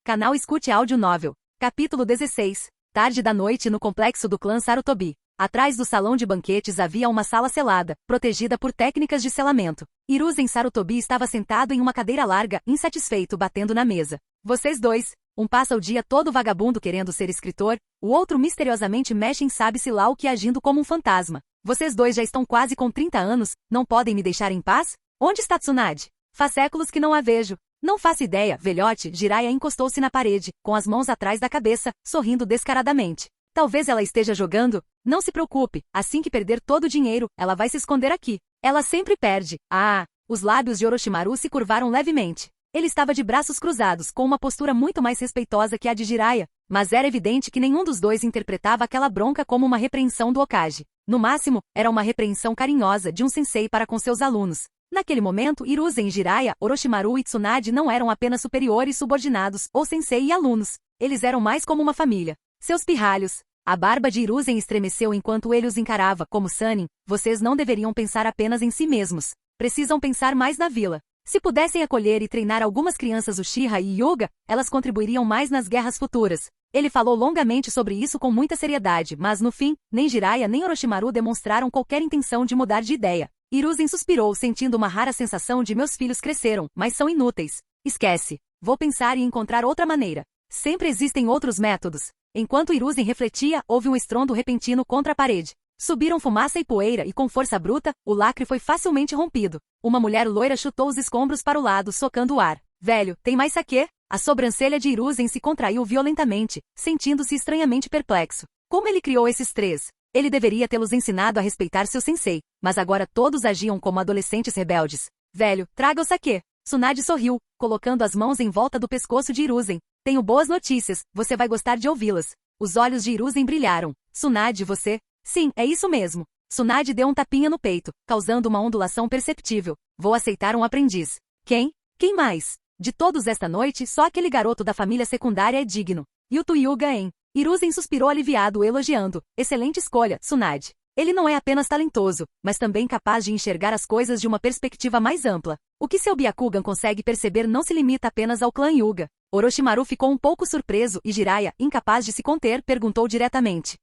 Canal Escute Áudio Novel. Capítulo 16. Tarde da noite no complexo do clã Sarutobi. Atrás do salão de banquetes havia uma sala selada, protegida por técnicas de selamento. Hiruzen Sarutobi estava sentado em uma cadeira larga, insatisfeito, batendo na mesa. Vocês dois, um passa o dia todo vagabundo querendo ser escritor, o outro misteriosamente mexe em sabe-se lá o que agindo como um fantasma. Vocês dois já estão quase com 30 anos, não podem me deixar em paz? Onde está Tsunade? Faz séculos que não a vejo. Não faço ideia, velhote. Jiraiya encostou-se na parede, com as mãos atrás da cabeça, sorrindo descaradamente. Talvez ela esteja jogando? Não se preocupe, assim que perder todo o dinheiro, ela vai se esconder aqui. Ela sempre perde. Ah! Os lábios de Orochimaru se curvaram levemente. Ele estava de braços cruzados, com uma postura muito mais respeitosa que a de Jiraiya, mas era evidente que nenhum dos dois interpretava aquela bronca como uma repreensão do Hokage. No máximo, era uma repreensão carinhosa de um sensei para com seus alunos. Naquele momento, Hiruzen, Jiraiya, Orochimaru e Tsunade não eram apenas superiores subordinados, ou sensei e alunos. Eles eram mais como uma família. Seus pirralhos. A barba de Hiruzen estremeceu enquanto ele os encarava, como Sannin, vocês não deveriam pensar apenas em si mesmos. Precisam pensar mais na vila. Se pudessem acolher e treinar algumas crianças Uchiha e Hyuga, elas contribuiriam mais nas guerras futuras. Ele falou longamente sobre isso com muita seriedade, mas no fim, nem Jiraiya nem Orochimaru demonstraram qualquer intenção de mudar de ideia. Hiruzen suspirou, sentindo uma rara sensação de meus filhos cresceram, mas são inúteis. Esquece. Vou pensar e encontrar outra maneira. Sempre existem outros métodos. Enquanto Hiruzen refletia, houve um estrondo repentino contra a parede. Subiram fumaça e poeira e com força bruta, o lacre foi facilmente rompido. Uma mulher loira chutou os escombros para o lado, socando o ar. Velho, tem mais saquê? A sobrancelha de Hiruzen se contraiu violentamente, sentindo-se estranhamente perplexo. Como ele criou esses três? Ele deveria tê-los ensinado a respeitar seu sensei, mas agora todos agiam como adolescentes rebeldes. Velho, traga o saquê. Tsunade sorriu, colocando as mãos em volta do pescoço de Hiruzen. Tenho boas notícias, você vai gostar de ouvi-las. Os olhos de Hiruzen brilharam. Tsunade, você? Sim, é isso mesmo. Tsunade deu um tapinha no peito, causando uma ondulação perceptível. Vou aceitar um aprendiz. Quem? Quem mais? De todos esta noite, só aquele garoto da família secundária é digno. Yuto Hyuga, hein? Hiruzen suspirou aliviado, elogiando. Excelente escolha, Tsunade. Ele não é apenas talentoso, mas também capaz de enxergar as coisas de uma perspectiva mais ampla. O que seu Byakugan consegue perceber não se limita apenas ao clã Hyuga. Orochimaru ficou um pouco surpreso e Jiraiya, incapaz de se conter, perguntou diretamente.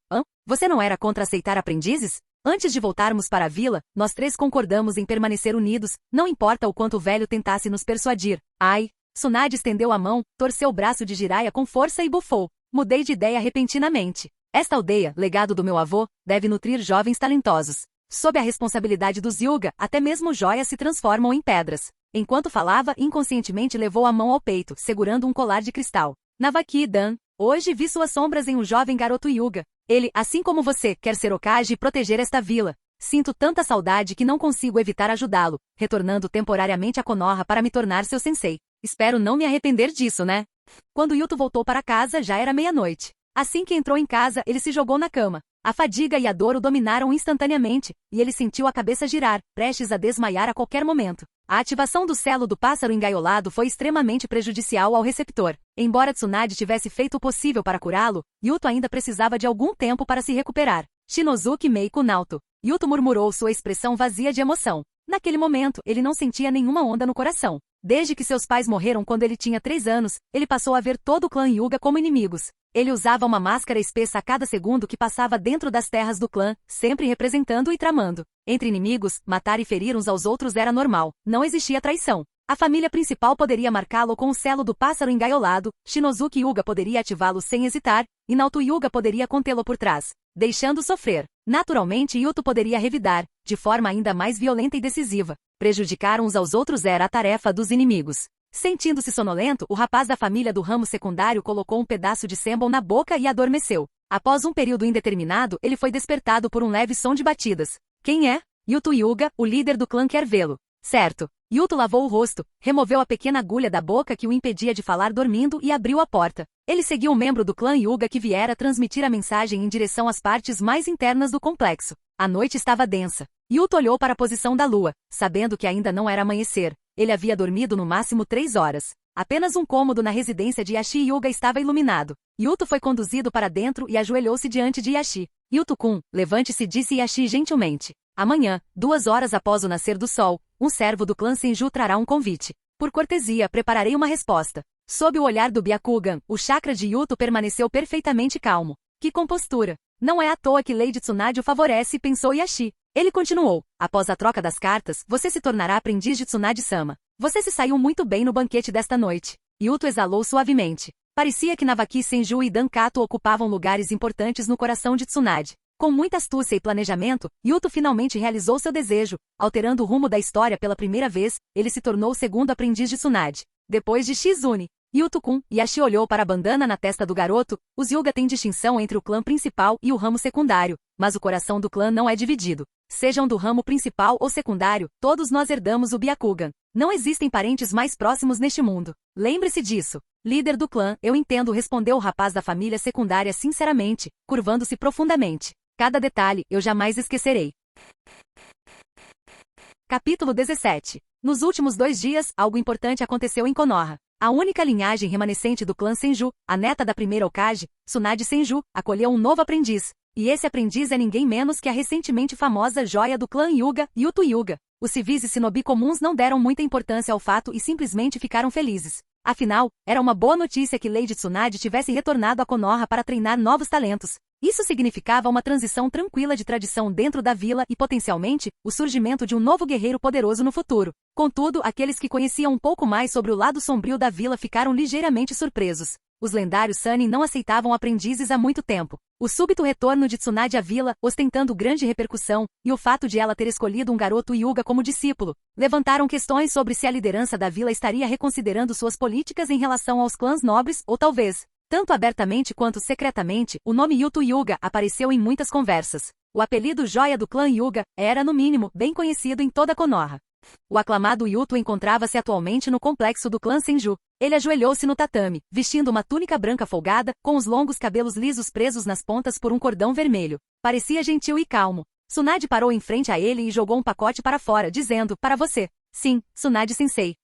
Você não era contra aceitar aprendizes? Antes de voltarmos para a vila, nós três concordamos em permanecer unidos, não importa o quanto o velho tentasse nos persuadir. Ai! Tsunade estendeu a mão, torceu o braço de Jiraiya com força e bufou. Mudei de ideia repentinamente. Esta aldeia, legado do meu avô, deve nutrir jovens talentosos. Sob a responsabilidade dos Hyuga, até mesmo joias se transformam em pedras. Enquanto falava, inconscientemente levou a mão ao peito, segurando um colar de cristal. Navaki-dan, hoje vi suas sombras em um jovem garoto Hyuga. Ele, assim como você, quer ser Hokage e proteger esta vila. Sinto tanta saudade que não consigo evitar ajudá-lo, retornando temporariamente a Konoha para me tornar seu sensei. Espero não me arrepender disso, né? Quando Yuto voltou para casa, já era meia-noite. Assim que entrou em casa, ele se jogou na cama. A fadiga e a dor o dominaram instantaneamente, e ele sentiu a cabeça girar, prestes a desmaiar a qualquer momento. A ativação do selo do pássaro engaiolado foi extremamente prejudicial ao receptor. Embora Tsunade tivesse feito o possível para curá-lo, Yuto ainda precisava de algum tempo para se recuperar. Shinozuki Meiko Naoto. Yuto murmurou, sua expressão vazia de emoção. Naquele momento, ele não sentia nenhuma onda no coração. Desde que seus pais morreram quando ele tinha 3 anos, ele passou a ver todo o clã Hyuga como inimigos. Ele usava uma máscara espessa a cada segundo que passava dentro das terras do clã, sempre representando e tramando. Entre inimigos, matar e ferir uns aos outros era normal. Não existia traição. A família principal poderia marcá-lo com o selo do pássaro engaiolado, Shinozuki Hyuga poderia ativá-lo sem hesitar, e Naoto Hyuga poderia contê-lo por trás, deixando sofrer. Naturalmente, Yuto poderia revidar, de forma ainda mais violenta e decisiva. Prejudicar uns aos outros era a tarefa dos inimigos. Sentindo-se sonolento, o rapaz da família do ramo secundário colocou um pedaço de sembol na boca e adormeceu. Após um período indeterminado, ele foi despertado por um leve som de batidas. Quem é? Yuto Hyuga, o líder do clã, quer vê-lo. Certo. Yuto lavou o rosto, removeu a pequena agulha da boca que o impedia de falar dormindo e abriu a porta. Ele seguiu um membro do clã Hyuga que viera transmitir a mensagem em direção às partes mais internas do complexo. A noite estava densa. Yuto olhou para a posição da lua, sabendo que ainda não era amanhecer. Ele havia dormido no máximo 3 horas. Apenas um cômodo na residência de Yashi Hyuga estava iluminado. Yuto foi conduzido para dentro e ajoelhou-se diante de Yashi. Yuto-kun, levante-se, disse Yashi gentilmente. Amanhã, 2 horas após o nascer do sol, um servo do clã Senju trará um convite. Por cortesia, prepararei uma resposta. Sob o olhar do Byakugan, o chakra de Yuto permaneceu perfeitamente calmo. Que compostura! Não é à toa que Lady Tsunade o favorece, pensou Yashi. Ele continuou. Após a troca das cartas, você se tornará aprendiz de Tsunade-sama. Você se saiu muito bem no banquete desta noite. Yuto exalou suavemente. Parecia que Navaki Senju e Dankato ocupavam lugares importantes no coração de Tsunade. Com muita astúcia e planejamento, Yuto finalmente realizou seu desejo. Alterando o rumo da história pela primeira vez, ele se tornou o segundo aprendiz de Tsunade. Depois de Shizune, Yuto-kun, Yashi olhou para a bandana na testa do garoto. Os Hyuga têm distinção entre o clã principal e o ramo secundário, mas o coração do clã não é dividido. Sejam do ramo principal ou secundário, todos nós herdamos o Byakugan. Não existem parentes mais próximos neste mundo. Lembre-se disso. Líder do clã, eu entendo, respondeu o rapaz da família secundária sinceramente, curvando-se profundamente. Cada detalhe, eu jamais esquecerei. Capítulo 17. Nos últimos 2 dias, algo importante aconteceu em Konoha. A única linhagem remanescente do clã Senju, a neta da primeira Hokage, Tsunade Senju, acolheu um novo aprendiz. E esse aprendiz é ninguém menos que a recentemente famosa joia do clã Hyuga, Yuto Hyuga. Os civis e shinobi comuns não deram muita importância ao fato e simplesmente ficaram felizes. Afinal, era uma boa notícia que Lady Tsunade tivesse retornado a Konoha para treinar novos talentos. Isso significava uma transição tranquila de tradição dentro da vila e, potencialmente, o surgimento de um novo guerreiro poderoso no futuro. Contudo, aqueles que conheciam um pouco mais sobre o lado sombrio da vila ficaram ligeiramente surpresos. Os lendários Sannin não aceitavam aprendizes há muito tempo. O súbito retorno de Tsunade à vila, ostentando grande repercussão, e o fato de ela ter escolhido um garoto Hyuga como discípulo, levantaram questões sobre se a liderança da vila estaria reconsiderando suas políticas em relação aos clãs nobres, ou talvez, tanto abertamente quanto secretamente, o nome Yuto Hyuga apareceu em muitas conversas. O apelido Joia do clã Hyuga era, no mínimo, bem conhecido em toda Konoha. O aclamado Yuto encontrava-se atualmente no complexo do clã Senju. Ele ajoelhou-se no tatame, vestindo uma túnica branca folgada, com os longos cabelos lisos presos nas pontas por um cordão vermelho. Parecia gentil e calmo. Tsunade parou em frente a ele e jogou um pacote para fora, dizendo, para você. Sim, Tsunade-sensei.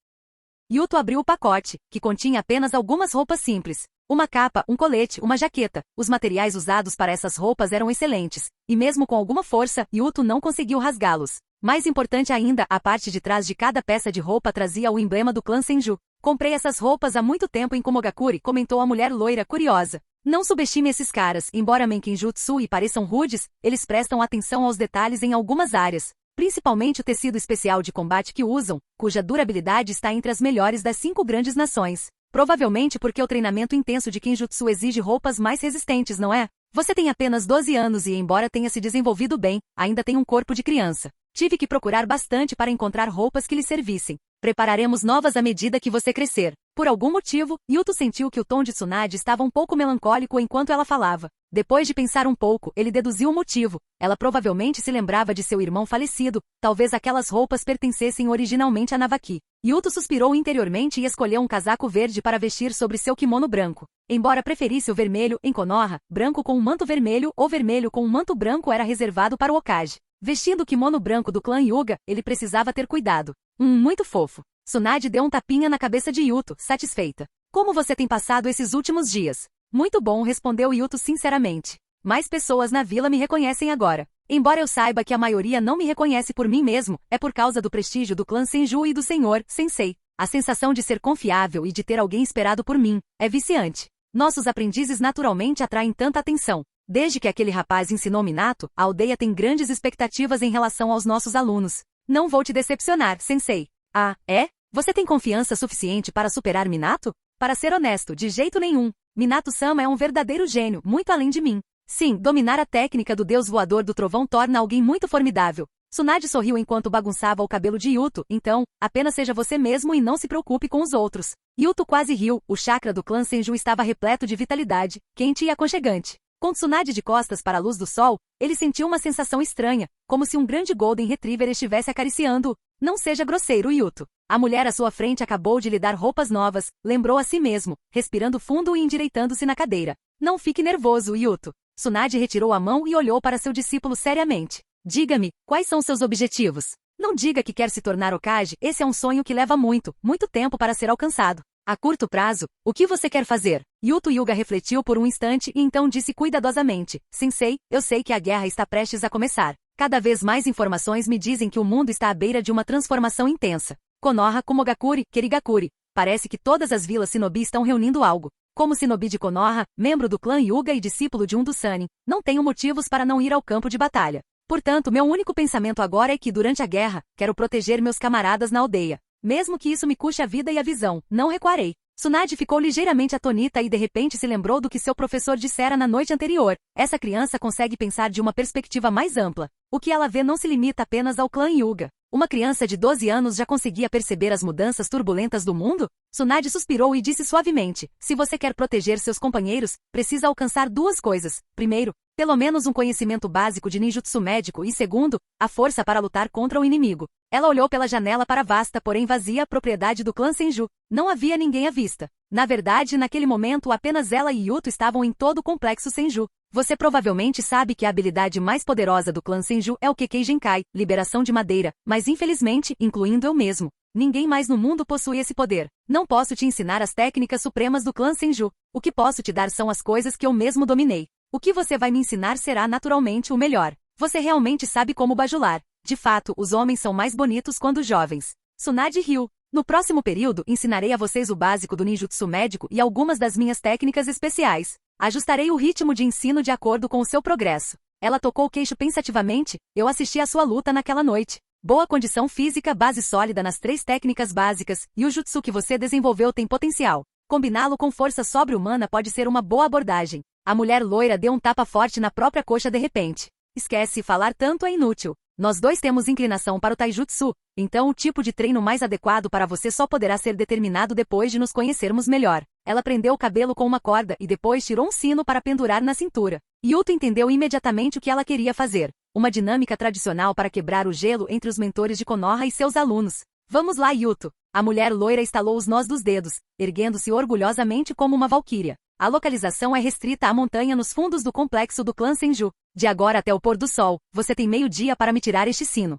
Yuto abriu o pacote, que continha apenas algumas roupas simples. Uma capa, um colete, uma jaqueta. Os materiais usados para essas roupas eram excelentes, e mesmo com alguma força, Yuto não conseguiu rasgá-los. Mais importante ainda, a parte de trás de cada peça de roupa trazia o emblema do clã Senju. Comprei essas roupas há muito tempo em Komogakuri, comentou a mulher loira curiosa. Não subestime esses caras, embora Menkinjutsu e pareçam rudes, eles prestam atenção aos detalhes em algumas áreas. Principalmente o tecido especial de combate que usam, cuja durabilidade está entre as melhores das 5 grandes nações. Provavelmente porque o treinamento intenso de Kinjutsu exige roupas mais resistentes, não é? Você tem apenas 12 anos e, embora tenha se desenvolvido bem, ainda tem um corpo de criança. Tive que procurar bastante para encontrar roupas que lhe servissem. Prepararemos novas à medida que você crescer. Por algum motivo, Yuto sentiu que o tom de Tsunade estava um pouco melancólico enquanto ela falava. Depois de pensar um pouco, ele deduziu o motivo. Ela provavelmente se lembrava de seu irmão falecido, talvez aquelas roupas pertencessem originalmente a Navaki. Yuto suspirou interiormente e escolheu um casaco verde para vestir sobre seu kimono branco. Embora preferisse o vermelho, em Konoha, branco com um manto vermelho ou vermelho com um manto branco era reservado para o Hokage. Vestindo o kimono branco do clã Hyuga, ele precisava ter cuidado. Muito fofo. Tsunade deu um tapinha na cabeça de Yuto, satisfeita. Como você tem passado esses últimos dias? Muito bom, respondeu Yuto sinceramente. Mais pessoas na vila me reconhecem agora. Embora eu saiba que a maioria não me reconhece por mim mesmo, é por causa do prestígio do clã Senju e do senhor, sensei. A sensação de ser confiável e de ter alguém esperado por mim é viciante. Nossos aprendizes naturalmente atraem tanta atenção. Desde que aquele rapaz ensinou Minato, a aldeia tem grandes expectativas em relação aos nossos alunos. Não vou te decepcionar, sensei. Ah, é? Você tem confiança suficiente para superar Minato? Para ser honesto, de jeito nenhum. Minato-sama é um verdadeiro gênio, muito além de mim. Sim, dominar a técnica do deus voador do trovão torna alguém muito formidável. Tsunade sorriu enquanto bagunçava o cabelo de Yuto, então, apenas seja você mesmo e não se preocupe com os outros. Yuto quase riu, o chakra do clã Senju estava repleto de vitalidade, quente e aconchegante. Com Tsunade de costas para a luz do sol, ele sentiu uma sensação estranha, como se um grande Golden Retriever estivesse acariciando-o. Não seja grosseiro, Yuto. A mulher à sua frente acabou de lhe dar roupas novas, lembrou a si mesmo, respirando fundo e endireitando-se na cadeira. Não fique nervoso, Yuto. Tsunade retirou a mão e olhou para seu discípulo seriamente. Diga-me, quais são seus objetivos? Não diga que quer se tornar Hokage, esse é um sonho que leva muito, muito tempo para ser alcançado. A curto prazo, o que você quer fazer? Yuto Hyuga refletiu por um instante e então disse cuidadosamente, Sensei, eu sei que a guerra está prestes a começar. Cada vez mais informações me dizem que o mundo está à beira de uma transformação intensa. Konoha, Komogakuri, Kerigakuri. Parece que todas as vilas Shinobi estão reunindo algo. Como Shinobi de Konoha, membro do clã Hyuga e discípulo de um dos Sannin, não tenho motivos para não ir ao campo de batalha. Portanto, meu único pensamento agora é que, durante a guerra, quero proteger meus camaradas na aldeia. Mesmo que isso me custe a vida e a visão, não recuarei. Tsunade ficou ligeiramente atônita e de repente se lembrou do que seu professor dissera na noite anterior. Essa criança consegue pensar de uma perspectiva mais ampla. O que ela vê não se limita apenas ao clã Hyuga. Uma criança de 12 anos já conseguia perceber as mudanças turbulentas do mundo? Tsunade suspirou e disse suavemente: se você quer proteger seus companheiros, precisa alcançar duas coisas. Primeiro, pelo menos um conhecimento básico de ninjutsu médico e segundo, a força para lutar contra o inimigo. Ela olhou pela janela para a vasta, porém vazia, propriedade do clã Senju. Não havia ninguém à vista. Na verdade, naquele momento apenas ela e Yuto estavam em todo o complexo Senju. Você provavelmente sabe que a habilidade mais poderosa do clã Senju é o Kekkei Genkai, liberação de madeira, mas infelizmente, incluindo eu mesmo, ninguém mais no mundo possui esse poder. Não posso te ensinar as técnicas supremas do clã Senju. O que posso te dar são as coisas que eu mesmo dominei. O que você vai me ensinar será naturalmente o melhor. Você realmente sabe como bajular. De fato, os homens são mais bonitos quando jovens. Tsunade riu. No próximo período, ensinarei a vocês o básico do ninjutsu médico e algumas das minhas técnicas especiais. Ajustarei o ritmo de ensino de acordo com o seu progresso. Ela tocou o queixo pensativamente. Eu assisti à sua luta naquela noite. Boa condição física, base sólida nas 3 técnicas básicas, e o jutsu que você desenvolveu tem potencial. Combiná-lo com força sobre-humana pode ser uma boa abordagem. A mulher loira deu um tapa forte na própria coxa de repente. Esquece, falar tanto é inútil. Nós dois temos inclinação para o taijutsu, então o tipo de treino mais adequado para você só poderá ser determinado depois de nos conhecermos melhor. Ela prendeu o cabelo com uma corda e depois tirou um sino para pendurar na cintura. Yuto entendeu imediatamente o que ela queria fazer. Uma dinâmica tradicional para quebrar o gelo entre os mentores de Konoha e seus alunos. Vamos lá, Yuto. A mulher loira estalou os nós dos dedos, erguendo-se orgulhosamente como uma valquíria. A localização é restrita à montanha nos fundos do complexo do clã Senju. De agora até o pôr do sol, você tem meio-dia para me tirar este sino.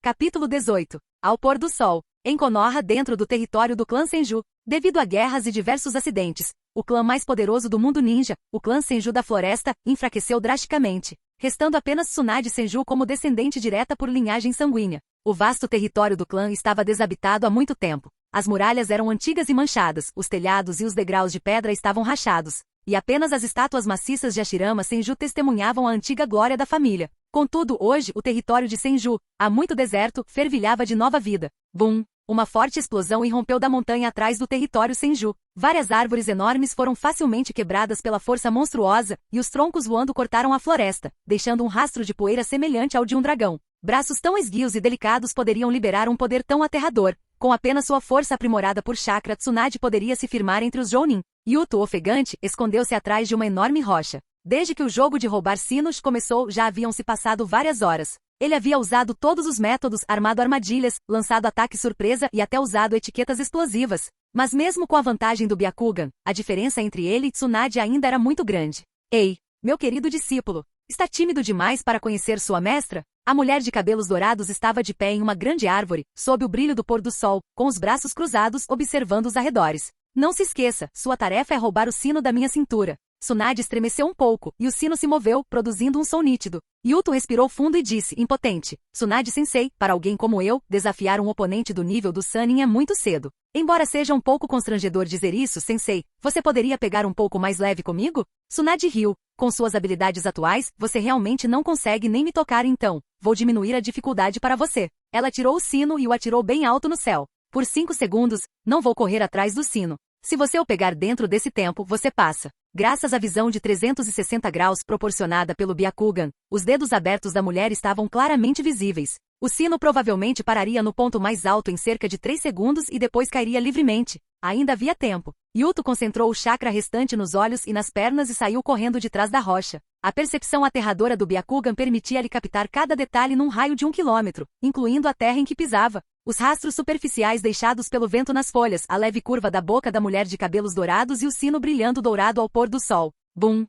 Capítulo 18. Ao pôr do sol. Em Konoha, dentro do território do clã Senju, devido a guerras e diversos acidentes, o clã mais poderoso do mundo ninja, o clã Senju da Floresta, enfraqueceu drasticamente, restando apenas Tsunade Senju como descendente direta por linhagem sanguínea. O vasto território do clã estava desabitado há muito tempo. As muralhas eram antigas e manchadas, os telhados e os degraus de pedra estavam rachados, e apenas as estátuas maciças de Hashirama Senju testemunhavam a antiga glória da família. Contudo, hoje, o território de Senju, há muito deserto, fervilhava de nova vida. Bum! Uma forte explosão irrompeu da montanha atrás do território Senju. Várias árvores enormes foram facilmente quebradas pela força monstruosa, e os troncos voando cortaram a floresta, deixando um rastro de poeira semelhante ao de um dragão. Braços tão esguios e delicados poderiam liberar um poder tão aterrador. Com apenas sua força aprimorada por chakra, Tsunade poderia se firmar entre os Jounin. Yuto, ofegante, escondeu-se atrás de uma enorme rocha. Desde que o jogo de roubar sinos começou, já haviam se passado várias horas. Ele havia usado todos os métodos, armado armadilhas, lançado ataque surpresa e até usado etiquetas explosivas. Mas mesmo com a vantagem do Byakugan, a diferença entre ele e Tsunade ainda era muito grande. Ei, meu querido discípulo, está tímido demais para conhecer sua mestra? A mulher de cabelos dourados estava de pé em uma grande árvore, sob o brilho do pôr do sol, com os braços cruzados, observando os arredores. Não se esqueça, sua tarefa é roubar o sino da minha cintura. Tsunade estremeceu um pouco, e o sino se moveu, produzindo um som nítido. Yuto respirou fundo e disse, impotente: Tsunade-sensei, para alguém como eu, desafiar um oponente do nível do Sannin é muito cedo. Embora seja um pouco constrangedor dizer isso, sensei, você poderia pegar um pouco mais leve comigo? Tsunade riu. Com suas habilidades atuais, você realmente não consegue nem me tocar então. Vou diminuir a dificuldade para você. Ela tirou o sino e o atirou bem alto no céu. Por 5 segundos, não vou correr atrás do sino. Se você o pegar dentro desse tempo, você passa. Graças à visão de 360 graus proporcionada pelo Byakugan, os dedos abertos da mulher estavam claramente visíveis. O sino provavelmente pararia no ponto mais alto em cerca de 3 segundos e depois cairia livremente. Ainda havia tempo. Yuto concentrou o chakra restante nos olhos e nas pernas e saiu correndo de trás da rocha. A percepção aterradora do Byakugan permitia-lhe captar cada detalhe num raio de 1 quilômetro, incluindo a terra em que pisava. Os rastros superficiais deixados pelo vento nas folhas, a leve curva da boca da mulher de cabelos dourados e o sino brilhando dourado ao pôr do sol. Bum!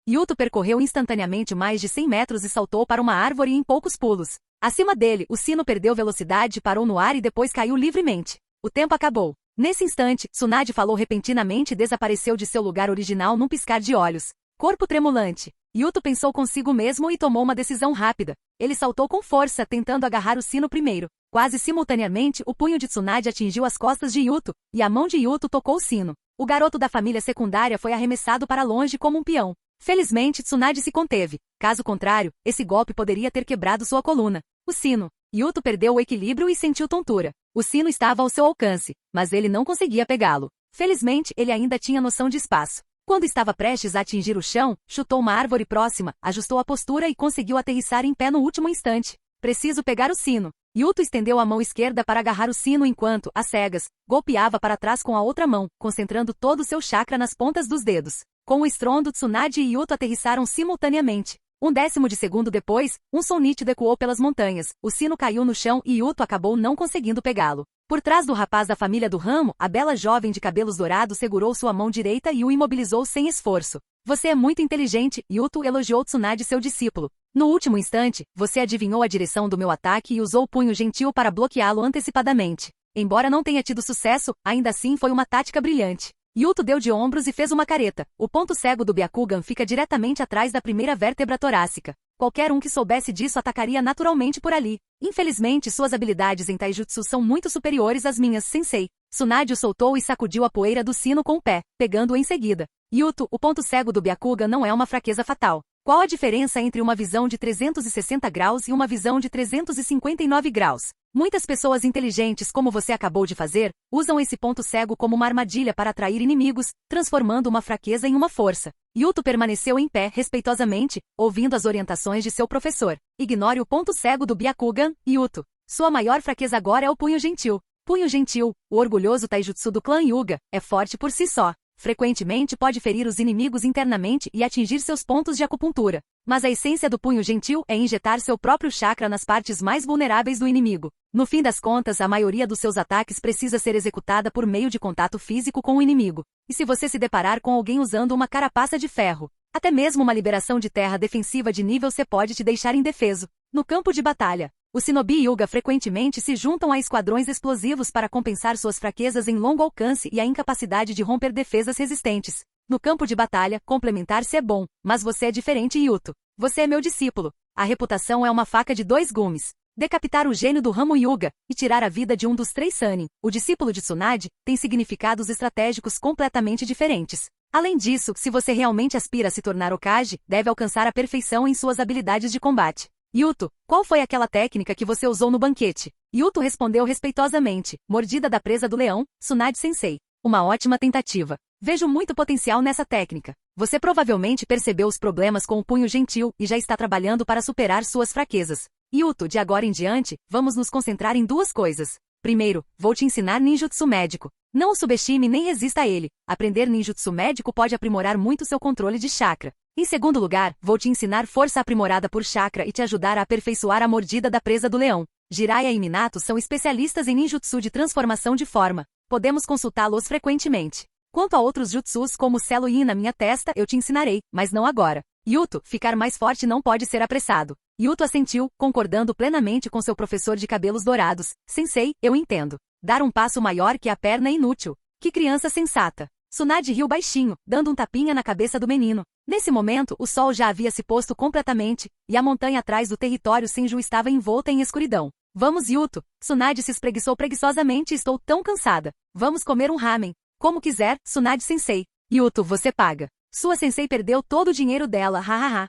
Yuto percorreu instantaneamente mais de 100 metros e saltou para uma árvore em poucos pulos. Acima dele, o sino perdeu velocidade, parou no ar e depois caiu livremente. O tempo acabou. Nesse instante, Tsunade falou repentinamente e desapareceu de seu lugar original num piscar de olhos. Corpo tremulante. Yuto pensou consigo mesmo e tomou uma decisão rápida. Ele saltou com força, tentando agarrar o sino primeiro. Quase simultaneamente, o punho de Tsunade atingiu as costas de Yuto, e a mão de Yuto tocou o sino. O garoto da família secundária foi arremessado para longe como um peão. Felizmente, Tsunade se conteve. Caso contrário, esse golpe poderia ter quebrado sua coluna. O sino. Yuto perdeu o equilíbrio e sentiu tontura. O sino estava ao seu alcance, mas ele não conseguia pegá-lo. Felizmente, ele ainda tinha noção de espaço. Quando estava prestes a atingir o chão, chutou uma árvore próxima, ajustou a postura e conseguiu aterrissar em pé no último instante. Preciso pegar o sino. Yuto estendeu a mão esquerda para agarrar o sino enquanto, às cegas, golpeava para trás com a outra mão, concentrando todo o seu chakra nas pontas dos dedos. Com o estrondo, Tsunade e Yuto aterrissaram simultaneamente. 1/10 de segundo depois, um som nítido ecoou pelas montanhas, o sino caiu no chão e Yuto acabou não conseguindo pegá-lo. Por trás do rapaz da família do ramo, a bela jovem de cabelos dourados segurou sua mão direita e o imobilizou sem esforço. Você é muito inteligente, Yuto elogiou Tsunade, seu discípulo. No último instante, você adivinhou a direção do meu ataque e usou o punho gentil para bloqueá-lo antecipadamente. Embora não tenha tido sucesso, ainda assim foi uma tática brilhante. Yuto deu de ombros e fez uma careta. O ponto cego do Byakugan fica diretamente atrás da primeira vértebra torácica. Qualquer um que soubesse disso atacaria naturalmente por ali. Infelizmente, suas habilidades em taijutsu são muito superiores às minhas, sensei. Tsunade o soltou e sacudiu a poeira do sino com o pé, pegando-o em seguida. Yuto, o ponto cego do Byakugan não é uma fraqueza fatal. Qual a diferença entre uma visão de 360 graus e uma visão de 359 graus? Muitas pessoas inteligentes, como você acabou de fazer, usam esse ponto cego como uma armadilha para atrair inimigos, transformando uma fraqueza em uma força. Yuto permaneceu em pé respeitosamente, ouvindo as orientações de seu professor. Ignore o ponto cego do Byakugan, Yuto. Sua maior fraqueza agora é o punho gentil. Punho gentil, o orgulhoso taijutsu do clã Hyuga, é forte por si só. Frequentemente pode ferir os inimigos internamente e atingir seus pontos de acupuntura. Mas a essência do punho gentil é injetar seu próprio chakra nas partes mais vulneráveis do inimigo. No fim das contas, a maioria dos seus ataques precisa ser executada por meio de contato físico com o inimigo. E se você se deparar com alguém usando uma carapaça de ferro, até mesmo uma liberação de terra defensiva de nível C pode te deixar indefeso. No campo de batalha, os Shinobi Hyuga frequentemente se juntam a esquadrões explosivos para compensar suas fraquezas em longo alcance e a incapacidade de romper defesas resistentes. No campo de batalha, complementar-se é bom, mas você é diferente, Yuto. Você é meu discípulo. A reputação é uma faca de dois gumes. Decapitar o gênio do ramo Hyuga e tirar a vida de um dos 3 Sannin, o discípulo de Tsunade, tem significados estratégicos completamente diferentes. Além disso, se você realmente aspira a se tornar Hokage, deve alcançar a perfeição em suas habilidades de combate. Yuto, qual foi aquela técnica que você usou no banquete? Yuto respondeu respeitosamente, mordida da presa do leão, Tsunade-sensei. Uma ótima tentativa. Vejo muito potencial nessa técnica. Você provavelmente percebeu os problemas com o punho gentil e já está trabalhando para superar suas fraquezas. Yuto, de agora em diante, vamos nos concentrar em 2 coisas. Primeiro, vou te ensinar ninjutsu médico. Não o subestime nem resista a ele. Aprender ninjutsu médico pode aprimorar muito seu controle de chakra. Em segundo lugar, vou te ensinar força aprimorada por chakra e te ajudar a aperfeiçoar a mordida da presa do leão. Jiraiya e Minato são especialistas em ninjutsu de transformação de forma. Podemos consultá-los frequentemente. Quanto a outros jutsus como o Selo Yin na minha testa, eu te ensinarei, mas não agora. Yuto, ficar mais forte não pode ser apressado. Yuto assentiu, concordando plenamente com seu professor de cabelos dourados. Sensei, eu entendo. Dar um passo maior que a perna é inútil. Que criança sensata. Tsunade riu baixinho, dando um tapinha na cabeça do menino. Nesse momento, o sol já havia se posto completamente, e a montanha atrás do território Senju estava envolta em escuridão. Vamos, Yuto. Tsunade se espreguiçou preguiçosamente. Estou tão cansada. Vamos comer um ramen. Como quiser, Tsunade-sensei. Yuto, você paga. Sua sensei perdeu todo o dinheiro dela, hahaha.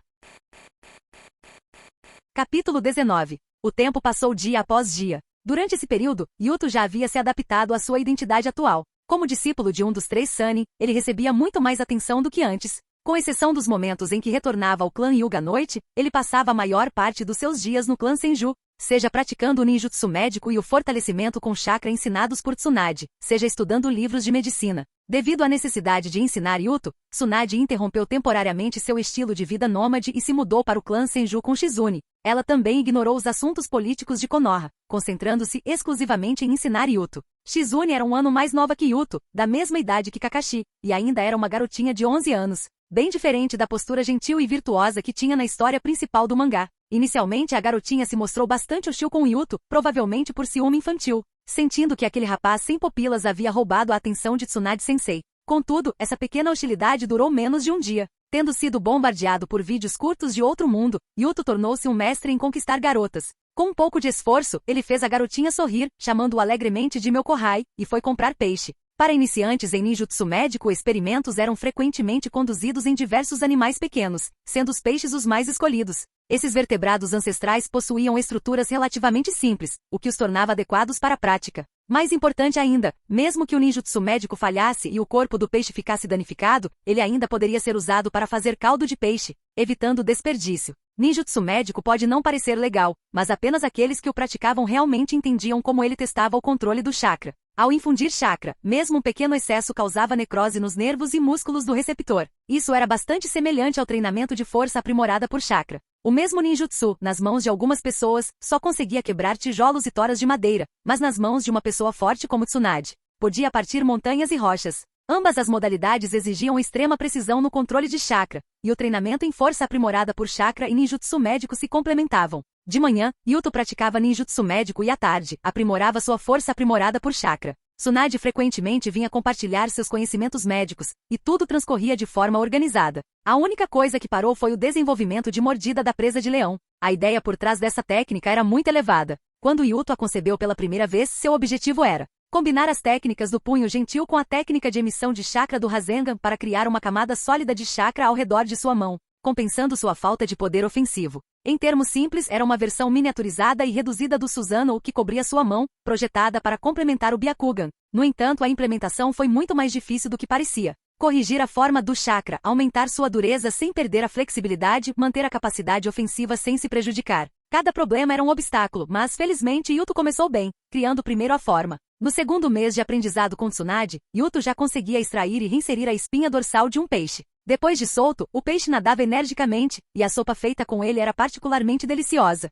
Capítulo 19. O tempo passou dia após dia. Durante esse período, Yuto já havia se adaptado à sua identidade atual. Como discípulo de um dos 3 Sannin, ele recebia muito mais atenção do que antes. Com exceção dos momentos em que retornava ao clã Hyuga à noite, ele passava a maior parte dos seus dias no clã Senju, seja praticando o ninjutsu médico e o fortalecimento com chakra ensinados por Tsunade, seja estudando livros de medicina. Devido à necessidade de ensinar Yuto, Tsunade interrompeu temporariamente seu estilo de vida nômade e se mudou para o clã Senju com Shizune. Ela também ignorou os assuntos políticos de Konoha, concentrando-se exclusivamente em ensinar Yuto. Shizune era um ano mais nova que Yuto, da mesma idade que Kakashi, e ainda era uma garotinha de 11 anos, bem diferente da postura gentil e virtuosa que tinha na história principal do mangá. Inicialmente a garotinha se mostrou bastante hostil com Yuto, provavelmente por ciúme infantil, sentindo que aquele rapaz sem pupilas havia roubado a atenção de Tsunade-sensei. Contudo, essa pequena hostilidade durou menos de um dia. Tendo sido bombardeado por vídeos curtos de outro mundo, Yuto tornou-se um mestre em conquistar garotas. Com um pouco de esforço, ele fez a garotinha sorrir, chamando-o alegremente de meu kohai, e foi comprar peixe. Para iniciantes em ninjutsu médico, experimentos eram frequentemente conduzidos em diversos animais pequenos, sendo os peixes os mais escolhidos. Esses vertebrados ancestrais possuíam estruturas relativamente simples, o que os tornava adequados para a prática. Mais importante ainda, mesmo que o ninjutsu médico falhasse e o corpo do peixe ficasse danificado, ele ainda poderia ser usado para fazer caldo de peixe, evitando desperdício. Ninjutsu médico pode não parecer legal, mas apenas aqueles que o praticavam realmente entendiam como ele testava o controle do chakra. Ao infundir chakra, mesmo um pequeno excesso causava necrose nos nervos e músculos do receptor. Isso era bastante semelhante ao treinamento de força aprimorada por chakra. O mesmo ninjutsu, nas mãos de algumas pessoas, só conseguia quebrar tijolos e toras de madeira, mas nas mãos de uma pessoa forte como Tsunade, podia partir montanhas e rochas. Ambas as modalidades exigiam extrema precisão no controle de chakra, e o treinamento em força aprimorada por chakra e ninjutsu médico se complementavam. De manhã, Yuto praticava ninjutsu médico e à tarde, aprimorava sua força aprimorada por chakra. Tsunade frequentemente vinha compartilhar seus conhecimentos médicos, e tudo transcorria de forma organizada. A única coisa que parou foi o desenvolvimento de mordida da presa de leão. A ideia por trás dessa técnica era muito elevada. Quando Yuto a concebeu pela primeira vez, seu objetivo era combinar as técnicas do punho gentil com a técnica de emissão de chakra do Rasengan para criar uma camada sólida de chakra ao redor de sua mão, compensando sua falta de poder ofensivo. Em termos simples, era uma versão miniaturizada e reduzida do Susanoo que cobria sua mão, projetada para complementar o Byakugan. No entanto, a implementação foi muito mais difícil do que parecia. Corrigir a forma do chakra, aumentar sua dureza sem perder a flexibilidade, manter a capacidade ofensiva sem se prejudicar. Cada problema era um obstáculo, mas felizmente Yuto começou bem, criando primeiro a forma. No segundo mês de aprendizado com Tsunade, Yuto já conseguia extrair e reinserir a espinha dorsal de um peixe. Depois de solto, o peixe nadava energicamente, e a sopa feita com ele era particularmente deliciosa.